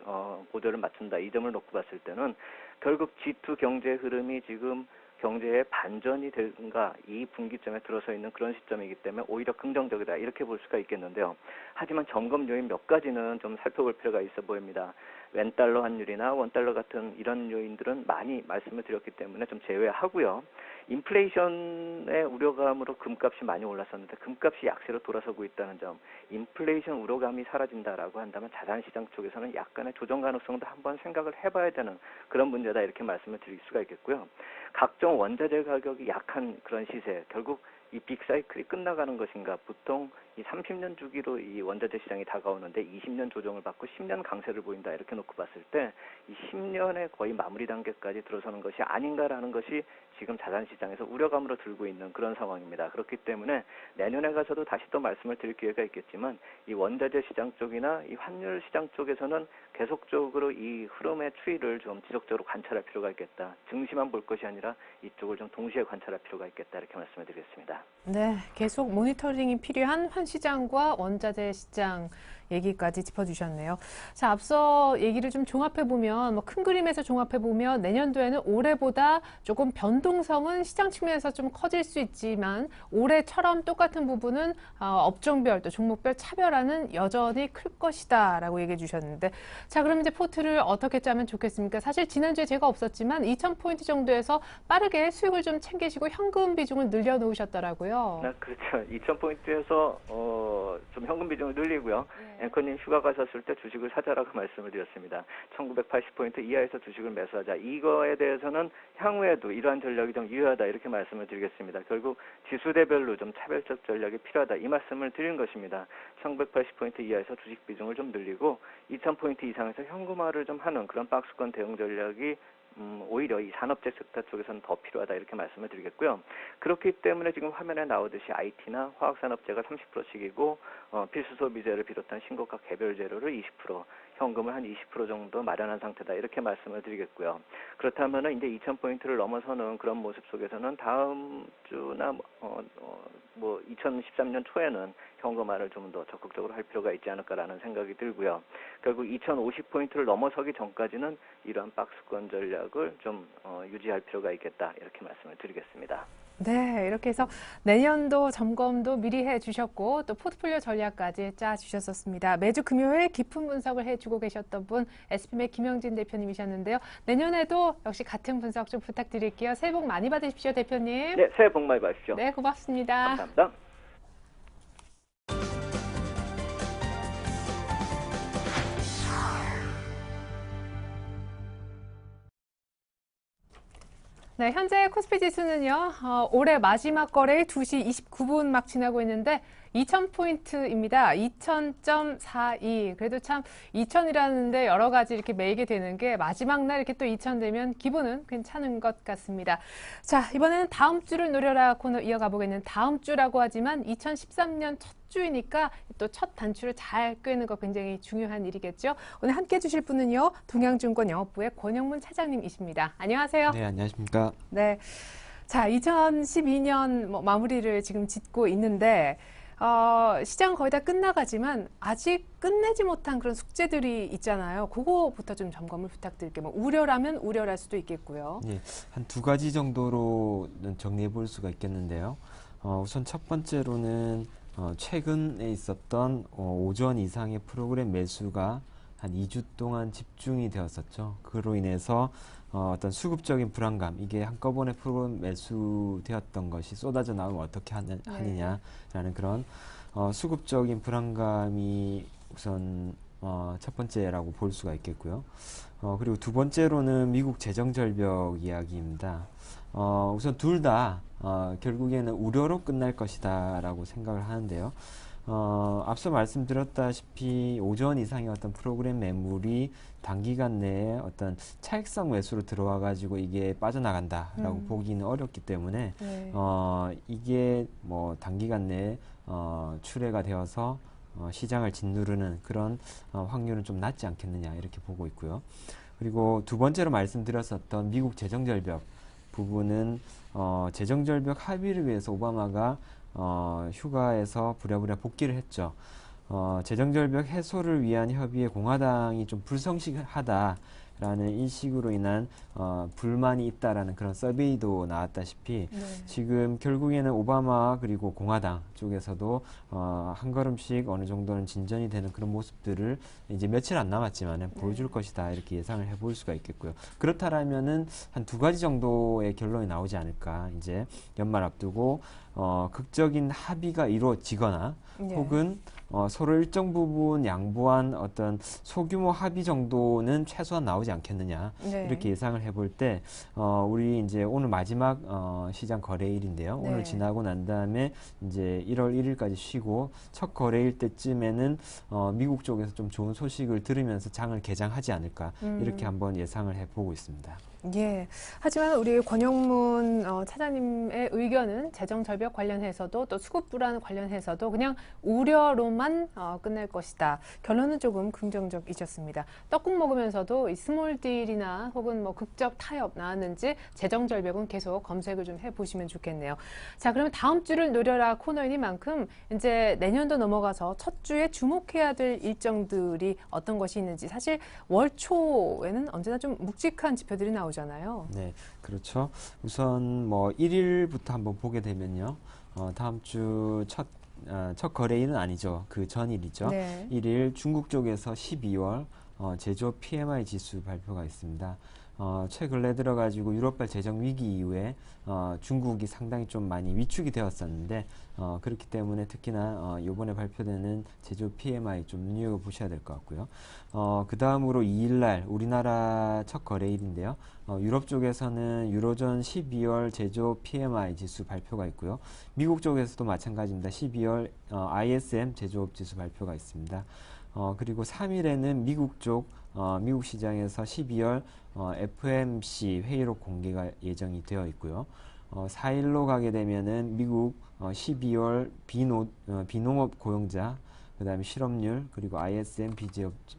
Speaker 3: 보조를 맞춘다, 이 점을 놓고 봤을 때는 결국 G2 경제 흐름이 지금 경제의 반전이 되는가, 이 분기점에 들어서 있는 그런 시점이기 때문에 오히려 긍정적이다, 이렇게 볼 수가 있겠는데요. 하지만 점검 요인 몇 가지는 좀 살펴볼 필요가 있어 보입니다. 웬달러 환율이나 원달러 같은 이런 요인들은 많이 말씀을 드렸기 때문에 좀 제외하고요. 인플레이션의 우려감으로 금값이 많이 올랐었는데 금값이 약세로 돌아서고 있다는 점, 인플레이션 우려감이 사라진다라고 한다면 자산시장 쪽에서는 약간의 조정 가능성도 한번 생각을 해봐야 되는 그런 문제다, 이렇게 말씀을 드릴 수가 있겠고요. 각종 원자재 가격이 약한 그런 시세, 결국 이 빅사이클이 끝나가는 것인가, 보통 이 30년 주기로 이 원자재 시장이 다가오는데 20년 조정을 받고 10년 강세를 보인다, 이렇게 놓고 봤을 때 이 10년의 거의 마무리 단계까지 들어서는 것이 아닌가라는 것이 지금 자산시장에서 우려감으로 들고 있는 그런 상황입니다. 그렇기 때문에 내년에 가서도 다시 또 말씀을 드릴 기회가 있겠지만 이 원자재 시장 쪽이나 이 환율 시장 쪽에서는 계속적으로 이 흐름의 추이를 좀 지속적으로 관찰할 필요가 있겠다. 증시만 볼 것이 아니라 이쪽을 좀 동시에 관찰할 필요가 있겠다, 이렇게 말씀을 드리겠습니다.
Speaker 1: 네, 계속 모니터링이 필요한 환시장과 원자재 시장 얘기까지 짚어주셨네요. 자, 앞서 얘기를 좀 종합해보면, 뭐 큰 그림에서 종합해보면 내년도에는 올해보다 조금 변동성은 시장 측면에서 좀 커질 수 있지만 올해처럼 똑같은 부분은 업종별 또 종목별 차별화는 여전히 클 것이다 라고 얘기해 주셨는데, 자, 그럼 이제 포트를 어떻게 짜면 좋겠습니까? 사실 지난주에 제가 없었지만 2,000포인트 정도에서 빠르게 수익을 좀 챙기시고 현금 비중을 늘려놓으셨더라고요.
Speaker 3: 그렇죠. 2,000포인트에서 좀 현금 비중을 늘리고요. 앵커님 휴가 가셨을 때 주식을 사자라고 말씀을 드렸습니다. 1980포인트 이하에서 주식을 매수하자. 이거에 대해서는 향후에도 이러한 전략이 좀 유효하다, 이렇게 말씀을 드리겠습니다. 결국 지수대별로 좀 차별적 전략이 필요하다, 이 말씀을 드린 것입니다. 1980포인트 이하에서 주식 비중을 좀 늘리고 2,000포인트 이상에서 현금화를 좀 하는 그런 박스권 대응 전략이 오히려 이 산업재 섹터 쪽에서는 더 필요하다, 이렇게 말씀을 드리겠고요. 그렇기 때문에 지금 화면에 나오듯이 IT나 화학산업재가 30%씩이고 필수소비재를 비롯한 신고가 개별 재료를 20%, 현금을 한 20% 정도 마련한 상태다, 이렇게 말씀을 드리겠고요. 그렇다면 이제 2,000포인트를 넘어서는 그런 모습 속에서는 다음 주나 2013년 초에는 현금화를 좀 더 적극적으로 할 필요가 있지 않을까라는 생각이 들고요. 결국 2,050포인트를 넘어서기 전까지는 이러한 박스권 전략을 좀 유지할 필요가 있겠다, 이렇게 말씀을 드리겠습니다.
Speaker 1: 네, 이렇게 해서 내년도 점검도 미리 해주셨고 또 포트폴리오 전략까지 짜주셨었습니다. 매주 금요일 깊은 분석을 해주고 계셨던 분 SPM의 김영진 대표님이셨는데요. 내년에도 역시 같은 분석 좀 부탁드릴게요. 새해 복 많이 받으십시오, 대표님.
Speaker 3: 네, 새해 복 많이 받으십시오.
Speaker 1: 네, 고맙습니다.
Speaker 3: 감사합니다.
Speaker 1: 네, 현재 코스피 지수는요, 올해 마지막 거래일 2시 29분 막 지나고 있는데 2000포인트입니다. 2000.42. 그래도 참 2000이라는데 여러 가지 이렇게 매이게 되는 게 마지막 날 이렇게 또 2000 되면 기분은 괜찮은 것 같습니다. 자, 이번에는 다음 주를 노려라 코너 이어가 보겠는 다음 주라고 하지만 2013년 첫 주이니까 또 첫 단추를 잘 꿰는 거 굉장히 중요한 일이겠죠. 오늘 함께 해주실 분은요, 동양증권 영업부의 권영문 차장님이십니다. 안녕하세요.
Speaker 4: 네, 안녕하십니까.
Speaker 1: 네. 자, 2012년 마무리를 지금 짓고 있는데, 시장 거의 다 끝나가지만 아직 끝내지 못한 그런 숙제들이 있잖아요. 그거부터 좀 점검을 부탁드릴게요. 뭐 우려라면 우려랄 수도 있겠고요.
Speaker 4: 네, 한 두 가지 정도로는 정리해 볼 수가 있겠는데요. 우선 첫 번째로는 최근에 있었던 오전 이상의 프로그램 매수가 한 2주 동안 집중이 되었었죠. 그로 인해서 어떤 수급적인 불안감, 이게 한꺼번에 프로그램 매수되었던 것이 쏟아져 나오면 어떻게 하느냐라는 그런 수급적인 불안감이 우선 첫 번째라고 볼 수가 있겠고요. 그리고 두 번째로는 미국 재정 절벽 이야기입니다. 우선 둘 다 결국에는 우려로 끝날 것이다 라고 생각을 하는데요. 앞서 말씀드렸다시피 오전 이상의 어떤 프로그램 매물이 단기간 내에 어떤 차익성 매수로 들어와 가지고 이게 빠져나간다라고 보기는 어렵기 때문에
Speaker 1: 네.
Speaker 4: 이게 뭐 단기간 내에 출회가 되어서 시장을 짓누르는 그런 확률은 좀 낮지 않겠느냐 이렇게 보고 있고요. 그리고 두 번째로 말씀드렸었던 미국 재정 절벽 부분은 재정 절벽 합의를 위해서 오바마가 휴가에서 부랴부랴 복귀를 했죠. 재정 절벽 해소를 위한 협의에 공화당이 좀 불성실하다라는 인식으로 인한 불만이 있다라는 그런 서베이도 나왔다시피
Speaker 1: 네.
Speaker 4: 지금 결국에는 오바마 그리고 공화당 쪽에서도 한 걸음씩 어느 정도는 진전이 되는 그런 모습들을 이제 며칠 안 남았지만 보여줄 것이다 이렇게 예상을 해볼 수가 있겠고요. 그렇다라면은 한 두 가지 정도의 결론이 나오지 않을까. 이제 연말 앞두고 극적인 합의가 이루어지거나
Speaker 1: 네.
Speaker 4: 혹은 서로 일정 부분 양보한 어떤 소규모 합의 정도는 최소한 나오지 않겠느냐
Speaker 1: 네.
Speaker 4: 이렇게 예상을 해볼 때 우리 이제 오늘 마지막 시장 거래일인데요.
Speaker 1: 네.
Speaker 4: 오늘 지나고 난 다음에 이제 1월 1일까지 쉬고 첫 거래일 때쯤에는 미국 쪽에서 좀 좋은 소식을 들으면서 장을 개장하지 않을까 이렇게 한번 예상을 해보고 있습니다.
Speaker 1: 예. 하지만 우리 권영문 차장님의 의견은 재정 절벽 관련해서도 또 수급 불안 관련해서도 그냥 우려로만 끝낼 것이다. 결론은 조금 긍정적이셨습니다. 떡국 먹으면서도 이 스몰 딜이나 혹은 뭐 극적 타협 나왔는지 재정 절벽은 계속 검색을 좀 해보시면 좋겠네요. 자, 그러면 다음 주를 노려라 코너이니만큼 이제 내년도 넘어가서 첫 주에 주목해야 될 일정들이 어떤 것이 있는지 사실 월 초에는 언제나 좀 묵직한 지표들이 나오잖아요.
Speaker 4: 네, 그렇죠. 우선 뭐 1일부터 한번 보게 되면요. 다음 주 첫 거래일은 아니죠. 그 전일이죠.
Speaker 1: 네.
Speaker 4: 1일 중국 쪽에서 12월 제조업 PMI 지수 발표가 있습니다. 최근에 들어가지고 유럽발 재정 위기 이후에 중국이 상당히 좀 많이 위축이 되었었는데 그렇기 때문에 특히나 이번에 발표되는 제조업 PMI 좀 눈여겨보셔야 될 것 같고요. 그 다음으로 2일날 우리나라 첫 거래일인데요. 유럽 쪽에서는 유로존 12월 제조업 PMI 지수 발표가 있고요. 미국 쪽에서도 마찬가지입니다. 12월 ISM 제조업 지수 발표가 있습니다. 그리고 3일에는 미국 쪽 미국 시장에서 12월 FMC 회의록 공개가 예정이 되어 있고요. 4일로 가게 되면은 미국 12월 비농업 고용자, 그 다음에 실업률, 그리고 ISM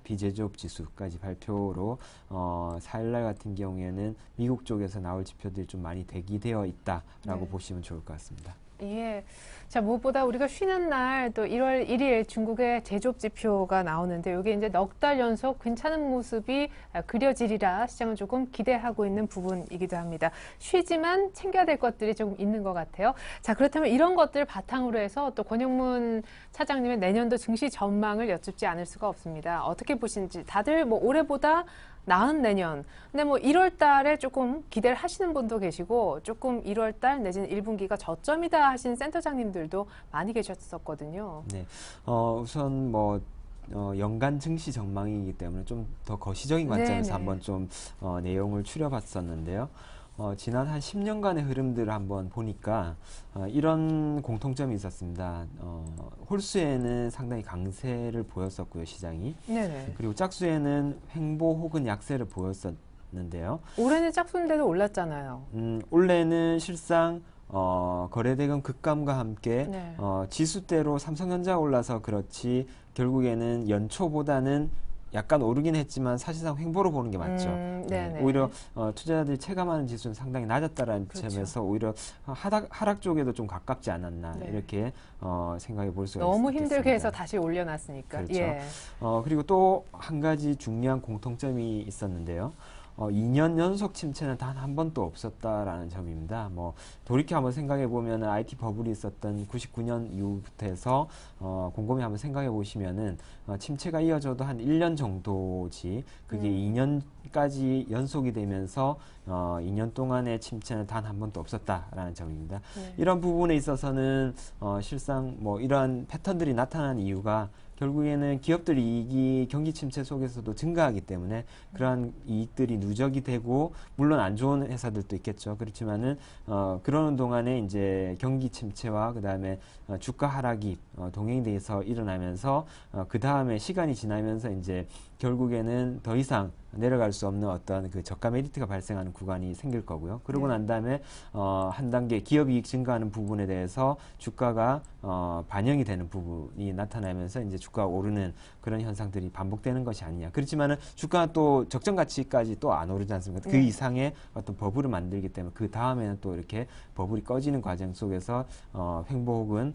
Speaker 4: 비제조업 지수까지 발표로 4일날 같은 경우에는 미국 쪽에서 나올 지표들이 좀 많이 대기되어 있다라고
Speaker 1: 네.
Speaker 4: 보시면 좋을 것 같습니다.
Speaker 1: 예. 자, 무엇보다 우리가 쉬는 날 또 1월 1일 중국의 제조업 지표가 나오는데 이게 이제 넉 달 연속 괜찮은 모습이 그려지리라 시장은 조금 기대하고 있는 부분이기도 합니다. 쉬지만 챙겨야 될 것들이 좀 있는 것 같아요. 자, 그렇다면 이런 것들 바탕으로 해서 또 권영문 차장님의 내년도 증시 전망을 여쭙지 않을 수가 없습니다. 어떻게 보시는지 다들 뭐 올해보다 나은 내년. 근데 뭐 1월 달에 조금 기대를 하시는 분도 계시고 조금 1월 달 내지는 1분기가 저점이다 하신 센터장님들도 많이 계셨었거든요.
Speaker 4: 네. 우선 뭐 연간 증시 전망이기 때문에 좀 더 거시적인 관점에서
Speaker 1: 네네.
Speaker 4: 한번 좀 내용을 추려봤었는데요. 지난 한 10년간의 흐름들을 한번 보니까 이런 공통점이 있었습니다. 홀수에는 상당히 강세를 보였었고요, 시장이.
Speaker 1: 네네.
Speaker 4: 그리고 짝수에는 횡보 혹은 약세를 보였었는데요.
Speaker 1: 올해는 짝수인데도 올랐잖아요.
Speaker 4: 올해는 실상 거래대금 급감과 함께
Speaker 1: 네.
Speaker 4: 지수대로 삼성전자 올라서 그렇지 결국에는 연초보다는 약간 오르긴 했지만 사실상 횡보로 보는 게 맞죠.
Speaker 1: 네네.
Speaker 4: 오히려 투자자들이 체감하는 지수는 상당히 낮았다라는
Speaker 1: 그렇죠.
Speaker 4: 점에서 오히려 하락 쪽에도 좀 가깝지 않았나
Speaker 1: 네.
Speaker 4: 이렇게 생각해 볼 수가
Speaker 1: 너무
Speaker 4: 있겠습니다.
Speaker 1: 힘들게 해서 다시 올려놨으니까.
Speaker 4: 그렇죠.
Speaker 1: 예.
Speaker 4: 그리고 또 한 가지 중요한 공통점이 있었는데요. 2년 연속 침체는 단 한 번도 없었다라는 점입니다. 뭐 돌이켜 한번 생각해 보면 IT 버블이 있었던 99년 이후부터 해서 곰곰이 한번 생각해 보시면은 침체가 이어져도 한 1년 정도지 그게 2년까지 연속이 되면서 2년 동안의 침체는 단 한 번도 없었다라는 점입니다.
Speaker 1: 네.
Speaker 4: 이런 부분에 있어서는 실상 뭐 이러한 패턴들이 나타난 이유가 결국에는 기업들 이익이 경기 침체 속에서도 증가하기 때문에 그러한 이익들이 누적이 되고 물론 안 좋은 회사들도 있겠죠. 그렇지만은 그러는 동안에 이제 경기 침체와 그다음에 주가 하락이 동행이 돼서 일어나면서 그 다음에 시간이 지나면서 이제 결국에는 더 이상 내려갈 수 없는 어떤 그 저가 메리트가 발생하는 구간이 생길 거고요. 그러고 난 다음에 한 단계 기업 이익 증가하는 부분에 대해서 주가가 반영이 되는 부분이 나타나면서 이제 주가가 오르는 그런 현상들이 반복되는 것이 아니냐. 그렇지만은 주가가 또 적정 가치까지 또 안 오르지 않습니까? 그 이상의 어떤 버블을 만들기 때문에 그 다음에는 또 이렇게 버블이 꺼지는 과정 속에서 횡보 혹은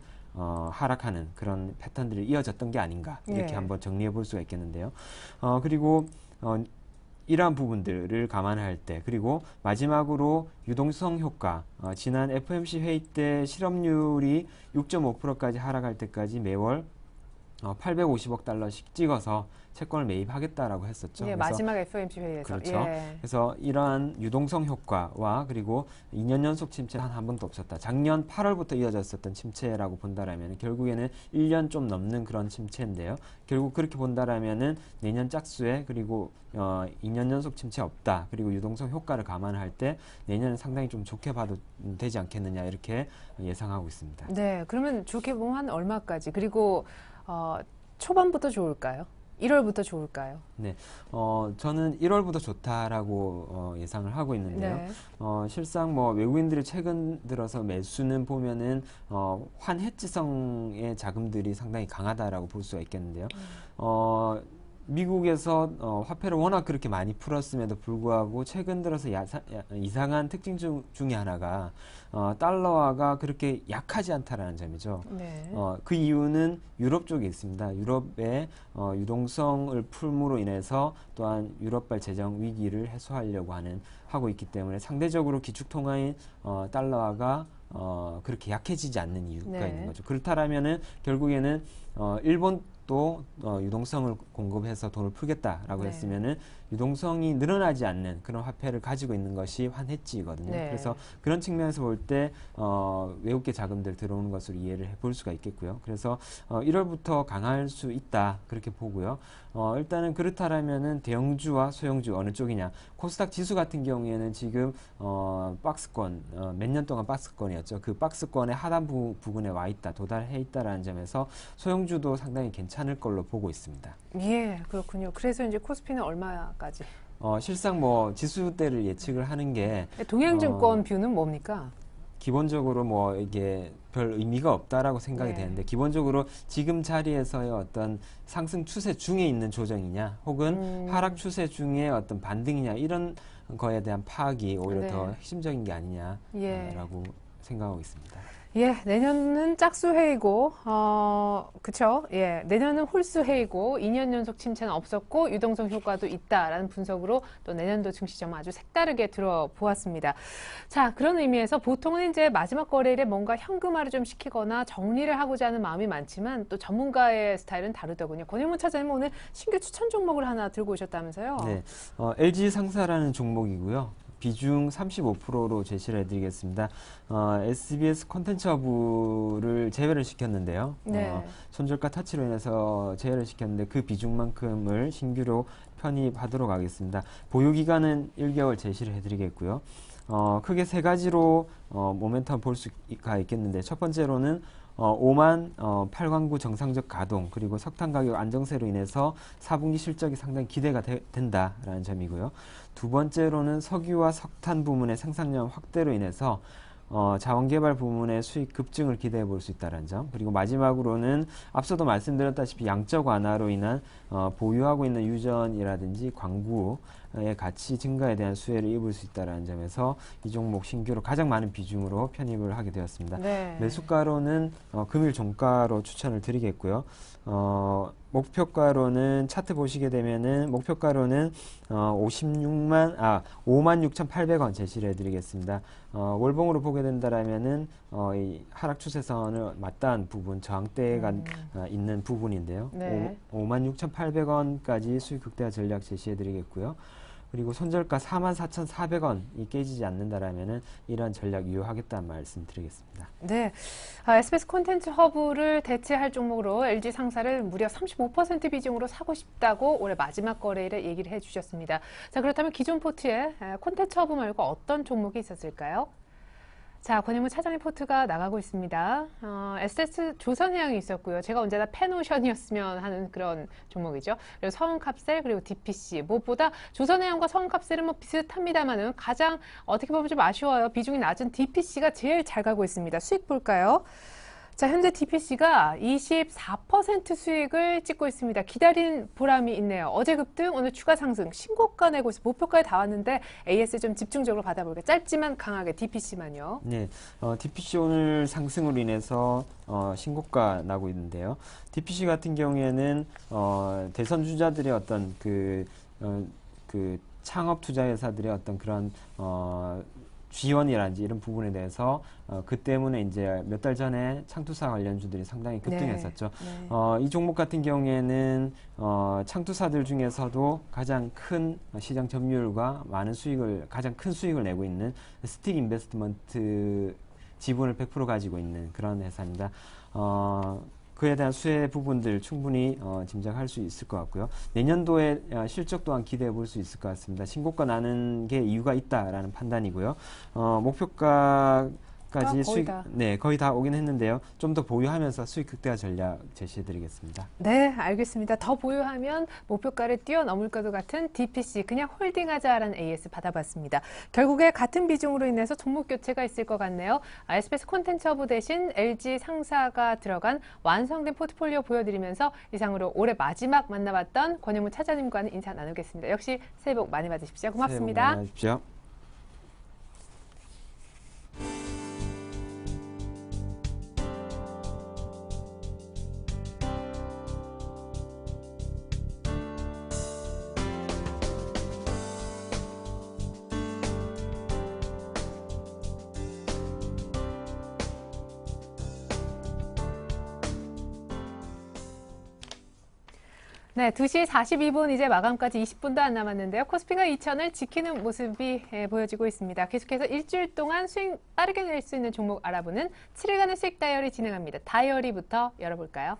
Speaker 4: 하락하는 그런 패턴들이 이어졌던 게 아닌가 이렇게
Speaker 1: 네.
Speaker 4: 한번 정리해 볼 수가 있겠는데요. 그리고 이러한 부분들을 감안할 때 그리고 마지막으로 유동성 효과 지난 FOMC 회의 때 실업률이 6.5%까지 하락할 때까지 매월 850억 달러씩 찍어서 채권을 매입하겠다라고 했었죠.
Speaker 1: 예,
Speaker 4: 그래서
Speaker 1: 마지막 FOMC 회의에서.
Speaker 4: 그렇죠.
Speaker 1: 예.
Speaker 4: 그래서 이러한 유동성 효과와 그리고 2년 연속 침체 한 번도 없었다. 작년 8월부터 이어졌었던 침체라고 본다라면 결국에는 1년 좀 넘는 그런 침체인데요. 결국 그렇게 본다라면은 내년 짝수에 그리고 2년 연속 침체 없다. 그리고 유동성 효과를 감안할 때 내년은 상당히 좀 좋게 봐도 되지 않겠느냐 이렇게 예상하고 있습니다.
Speaker 1: 네, 그러면 좋게 보면 한 얼마까지? 그리고 초반부터 좋을까요? 1월부터 좋을까요?
Speaker 4: 네, 저는 1월부터 좋다라고 예상을 하고 있는데요.
Speaker 1: 네.
Speaker 4: 실상 뭐 외국인들이 최근 들어서 매수는 보면은 환해지성의 자금들이 상당히 강하다라고 볼 수가 있겠는데요. 미국에서 화폐를 워낙 그렇게 많이 풀었음에도 불구하고 최근 들어서 이상한 특징 중에 하나가 달러화가 그렇게 약하지 않다라는 점이죠.
Speaker 1: 네.
Speaker 4: 그 이유는 유럽 쪽에 있습니다. 유럽의 유동성을 풀므로 인해서 또한 유럽발 재정 위기를 해소하려고 하고 있기 때문에 상대적으로 기축통화인 달러화가 그렇게 약해지지 않는 이유가
Speaker 1: 네.
Speaker 4: 있는 거죠. 그렇다라면은 결국에는 일본도 유동성을 공급해서 돈을 풀겠다라고
Speaker 1: 네.
Speaker 4: 했으면은 유동성이 늘어나지 않는 그런 화폐를 가지고 있는 것이 환해지거든요.
Speaker 1: 네.
Speaker 4: 그래서 그런 측면에서 볼 때 외국계 자금들 들어오는 것으로 이해를 해볼 수가 있겠고요. 그래서 1월부터 강할 수 있다 그렇게 보고요. 일단은 그렇다라면은 대형주와 소형주 어느 쪽이냐? 코스닥 지수 같은 경우에는 지금 박스권 몇 년 동안 박스권이었죠. 그 박스권의 하단 부분에 와 있다, 도달해 있다라는 점에서 소형주도 상당히 괜찮을 걸로 보고 있습니다.
Speaker 1: 예, 그렇군요. 그래서 이제 코스피는 얼마까지?
Speaker 4: 실상 뭐 지수대를 예측을 하는 게
Speaker 1: 동양증권 뷰는 뭡니까?
Speaker 4: 기본적으로 뭐 이게 별 의미가 없다라고 생각이
Speaker 1: 네.
Speaker 4: 되는데 기본적으로 지금 자리에서의 어떤 상승 추세 중에 있는 조정이냐 혹은 하락 추세 중에 어떤 반등이냐 이런 거에 대한 파악이 오히려
Speaker 1: 네.
Speaker 4: 더 핵심적인 게 아니냐라고
Speaker 1: 예.
Speaker 4: 생각하고 있습니다.
Speaker 1: 예, 내년은 짝수해이고, 그쵸? 예, 내년은 홀수해이고, 2년 연속 침체는 없었고, 유동성 효과도 있다라는 분석으로 또 내년도 증시 좀 아주 색다르게 들어보았습니다. 자, 그런 의미에서 보통은 이제 마지막 거래일에 뭔가 현금화를 좀 시키거나 정리를 하고자 하는 마음이 많지만 또 전문가의 스타일은 다르더군요. 권영문 차장님 오늘 신규 추천 종목을 하나 들고 오셨다면서요?
Speaker 4: 네, LG 상사라는 종목이고요. 비중 35%로 제시를 해드리겠습니다. SBS 콘텐츠 허브를 제외를 시켰는데요.
Speaker 1: 네.
Speaker 4: 손절가 타치로 인해서 제외를 시켰는데 그 비중만큼을 신규로 편입하도록 하겠습니다. 보유기간은 1개월 제시를 해드리겠고요. 크게 세 가지로 모멘텀 볼 수가 있겠는데 첫 번째로는 5만 8광구 정상적 가동 그리고 석탄 가격 안정세로 인해서 4분기 실적이 상당히 기대가 된다라는 점이고요. 두 번째로는 석유와 석탄 부문의 생산량 확대로 인해서 자원개발 부문의 수익 급증을 기대해 볼 수 있다는 점. 그리고 마지막으로는 앞서도 말씀드렸다시피 양적 완화로 인한 보유하고 있는 유전이라든지 광구의 가치 증가에 대한 수혜를 입을 수 있다는 점에서 이 종목 신규로 가장 많은 비중으로 편입을 하게 되었습니다.
Speaker 1: 네.
Speaker 4: 매수가로는 금일 종가로 추천을 드리겠고요. 목표가로는 차트 보시게 되면은 목표가로는 56만 제시를 해드리겠습니다. 월봉으로 보게 된다라면은 이 하락 추세선을 맞닿은 부분 저항대가 있는 부분인데요.
Speaker 1: 네.
Speaker 4: 56,800원까지 수익 극대화 전략 제시해드리겠고요. 그리고 손절가 44,400원이 깨지지 않는다라면은 이러한 전략 유효하겠다는 말씀 드리겠습니다.
Speaker 1: 네, SBS 콘텐츠 허브를 대체할 종목으로 LG 상사를 무려 35% 비중으로 사고 싶다고 올해 마지막 거래일에 얘기를 해주셨습니다. 자, 그렇다면 기존 포트에 콘텐츠 허브 말고 어떤 종목이 있었을까요? 자, 권영문 차장의 포트가 나가고 있습니다. SS 조선해양이 있었고요. 제가 언제나 펜오션이었으면 하는 그런 종목이죠. 그리고 서운캅셀 그리고 DPC. 무엇보다 조선해양과 서운캅셀은 뭐 비슷합니다만은 가장 어떻게 보면 좀 아쉬워요. 비중이 낮은 DPC가 제일 잘 가고 있습니다. 수익 볼까요? 자, 현재 DPC가 24% 수익을 찍고 있습니다. 기다린 보람이 있네요. 어제 급등, 오늘 추가 상승, 신고가 내고 있어 목표가에 다 왔는데 AS 좀 집중적으로 받아볼게요. 짧지만 강하게 DPC만요.
Speaker 4: 네, DPC 오늘 상승으로 인해서 신고가 나고 있는데요. DPC 같은 경우에는 대선 주자들의 어떤 그 창업 투자 회사들의 어떤 그런 지원이라든지 이런 부분에 대해서 그 때문에 이제 몇 달 전에 창투사 관련주들이 상당히 급등했었죠.
Speaker 1: 네.
Speaker 4: 이 종목 같은 경우에는 창투사들 중에서도 가장 큰 시장 점유율과 많은 수익을 가장 큰 수익을 내고 있는 스틱 인베스트먼트 지분을 100% 가지고 있는 그런 회사입니다. 그에 대한 수혜 부분들 충분히 짐작할 수 있을 것 같고요. 내년도에 실적 또한 기대해 볼 수 있을 것 같습니다. 신고가 나는 게 이유가 있다라는 판단이고요. 목표가까지 수익 거의 다 오긴 했는데요. 좀 더 보유하면서 수익 극대화 전략 제시해드리겠습니다.
Speaker 1: 네, 알겠습니다. 더 보유하면 목표가를 뛰어넘을 것도 같은 DPC 그냥 홀딩하자라는 AS 받아봤습니다. 결국에 같은 비중으로 인해서 종목 교체가 있을 것 같네요. SBS 콘텐츠 허브 대신 LG 상사가 들어간 완성된 포트폴리오 보여드리면서 이상으로 올해 마지막 만나봤던 권영문 차장님과는 인사 나누겠습니다. 역시 새해 복 많이 받으십시오. 고맙습니다.
Speaker 4: 새해 복 많이 받으십시오.
Speaker 1: 네, 2시 42분 이제 마감까지 20분도 안 남았는데요. 코스피가 2,000을 지키는 모습이 보여지고 있습니다. 계속해서 일주일 동안 수익 빠르게 낼 수 있는 종목 알아보는 7일간의 수익 다이어리 진행합니다. 다이어리부터 열어볼까요?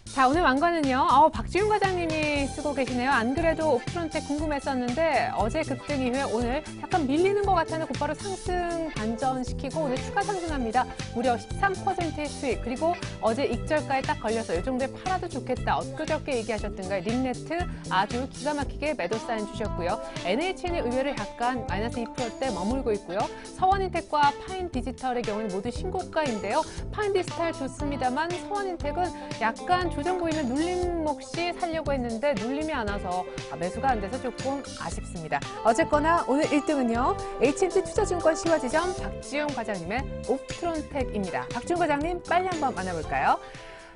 Speaker 1: 자, 오늘 왕관은요. 박지훈 과장님이 쓰고 계시네요. 안 그래도 옵트론텍 궁금했었는데 어제 급등 이후에 오늘 약간 밀리는 것 같았는데 곧바로 상승 반전시키고 오늘 추가 상승합니다. 무려 13%의 수익. 그리고 어제 익절가에 딱 걸려서 이 정도에 팔아도 좋겠다. 엊그저께 얘기하셨던가요. 링네트 아주 기가 막히게 매도 사인 주셨고요. NHN의 의외로 약간 마이너스 2%대 머물고 있고요. 서원인텍과 파인디지털의 경우는 모두 신고가인데요. 파인디지털 좋습니다만 서원인텍은 약간 조정 보이면 눌림 몫이 살려고 했는데 눌림이 안 와서 매수가 안 돼서 조금 아쉽습니다. 어쨌거나 오늘 1등은요. HMC 투자증권 시화지점 박지훈 과장님의 옵트론텍입니다. 박지훈 과장님 빨리 한번 만나볼까요?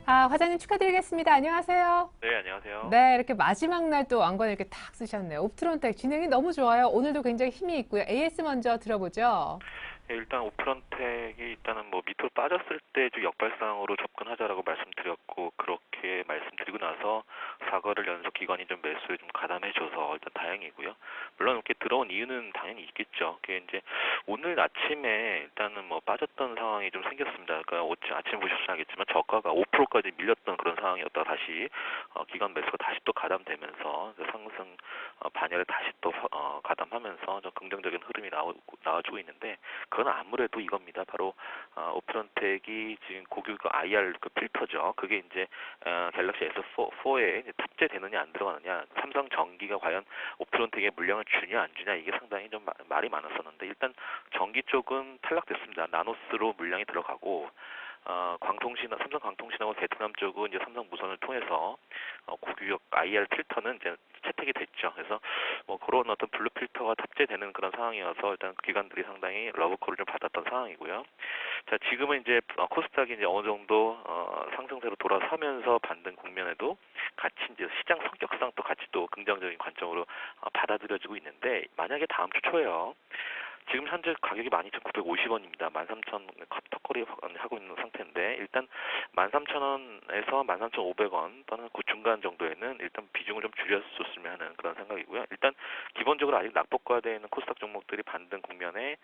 Speaker 1: 과장님 축하드리겠습니다. 안녕하세요.
Speaker 5: 네, 안녕하세요.
Speaker 1: 네, 이렇게 마지막 날 또 왕관을 이렇게 탁 쓰셨네요. 옵트론텍 진행이 너무 좋아요. 오늘도 굉장히 힘이 있고요. AS 먼저 들어보죠.
Speaker 5: 네, 일단 옵트론텍이 일단은 뭐 밑으로 빠졌을 때 좀 역발상으로 접근하자라고 말씀드렸고 그렇게 말씀드리고 나서 4거래를 연속 기관이 좀 매수에 좀 가담해줘서 일단 다행이고요. 물론 이렇게 들어온 이유는 당연히 있겠죠. 그게 이제 오늘 아침에 일단은 뭐 빠졌던 상황이 좀 생겼습니다. 그러니까 아침 보셨으면 알겠지만 저가가 5%까지 밀렸던 그런 상황이었다가 다시 기관 매수가 다시 또 가담되면서 상승 반열에 다시 또 가담하면서 좀 긍정적인 흐름이 나와주고 있는데 그건 아무래도 이겁니다. 바로 옵트론텍이 지금 고객 IR 그 필터죠. 그게 이제 갤럭시 S4에 이제 탑재되느냐 안 들어가느냐, 삼성 전기가 과연 옵트론텍에 물량을 주냐 안 주냐 이게 상당히 좀 말이 많았었는데 일단 전기 쪽은 탈락됐습니다. 나노스로 물량이 들어가고 삼성 광통신하고 베트남 쪽은 이제 삼성 무선을 통해서 고규격 IR 필터는 이제 채택이 됐죠. 그래서 뭐 그런 어떤 블루 필터가 탑재되는 그런 상황이어서 일단 기관들이 상당히 러브콜을 좀 받았던 상황이고요. 자, 지금은 이제 코스닥이 이제 어느 정도 상승세로 돌아서면서 반등 국면에도 같이 이제 시장 성격상 또 같이 또 긍정적인 관점으로 받아들여지고 있는데 만약에 다음 주 초에요. 지금 현재 가격이 12,950원입니다. 13,000 턱걸이 하고 있는 상태인데 일단 13,000원에서 13,500원 또는 그 중간 정도에는 일단 비중을 좀 줄여줬으면 하는 그런 생각이고요. 일단 기본적으로 아직 낙폭과되어 있는 코스닥 종목들이 반등 국면에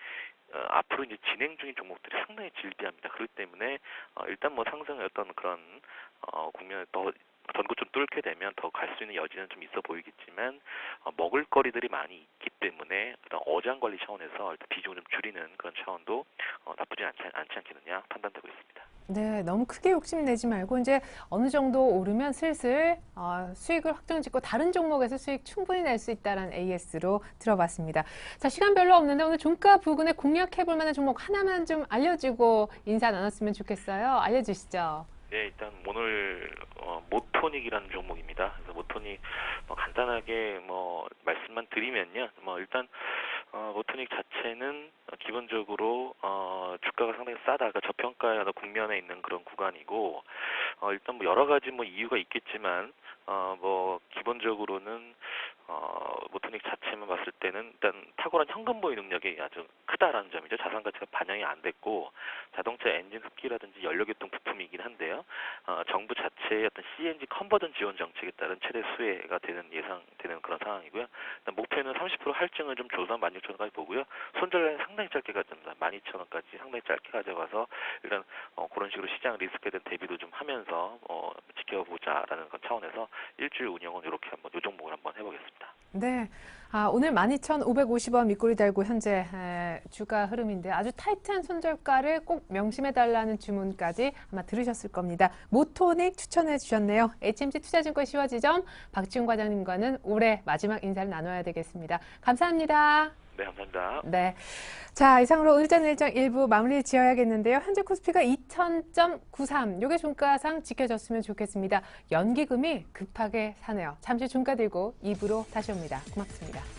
Speaker 5: 앞으로 이제 진행 중인 종목들이 상당히 질비합니다. 그렇기 때문에 일단 뭐 상승의 어떤 그런 국면에 더 전고 좀 뚫게 되면 더 갈 수 있는 여지는 좀 있어 보이겠지만 먹을거리들이 많이 있기 때문에 일단 어장 관리 차원에서 일단 비중을 좀 줄이는 그런 차원도 나쁘지 않지 않겠느냐 판단되고 있습니다.
Speaker 1: 네, 너무 크게 욕심내지 말고 이제 어느 정도 오르면 슬슬 수익을 확정짓고 다른 종목에서 수익 충분히 낼 수 있다는 AS로 들어봤습니다. 자, 시간 별로 없는데 오늘 종가 부근에 공략해볼 만한 종목 하나만 좀 알려주고 인사 나눴으면 좋겠어요. 알려주시죠.
Speaker 5: 네, 일단 오늘 모토닉이라는 종목입니다. 그래서 모토닉 간단하게 말씀만 드리면요. 일단 모토닉 자체는 기본적으로 주가가 상당히 싸다. 그러니까 저평가의 국면에 있는 그런 구간이고 일단 여러 가지 이유가 있겠지만 기본적으로는 모토닉 자체만 봤을 때는 일단 탁월한 현금 보유 능력이 아주 크다라는 점이죠. 자산 가치가 반영이 안 됐고 자동차 엔진 흡기라든지 연료계통 부품이긴 한데요. 정부 자체의 어떤 CNG 컨버전 지원 정책에 따른 최대 수혜가 예상되는 그런 상황이고요. 일단 목표는 30% 할증을 좀 줘서 16,000원까지 보고요. 손절은 상당히 짧게 가져갑니다. 12,000원까지 상당히 짧게 가져가서 일단 그런 식으로 시장 리스크에 대한 대비도 좀 하면서 지켜보자라는 그 차원에서 일주일 운영은 이렇게 한번 이 종목을 한번 해보겠습니다.
Speaker 1: 네, 오늘 12,550원 밑꼬리 달고 현재 주가 흐름인데 아주 타이트한 손절가를 꼭 명심해달라는 주문까지 아마 들으셨을 겁니다. 모토닉 추천해 주셨네요. HMC 투자증권 시화지점 박지훈 과장님과는 올해 마지막 인사를 나눠야 되겠습니다. 감사합니다.
Speaker 5: 네, 감사합니다.
Speaker 1: 네. 자, 이상으로 오늘장 일정 일부 마무리 지어야겠는데요. 현재 코스피가 2000.93. 요게 종가상 지켜졌으면 좋겠습니다. 연기금이 급하게 사네요. 잠시 종가 들고 2부로 다시 옵니다. 고맙습니다.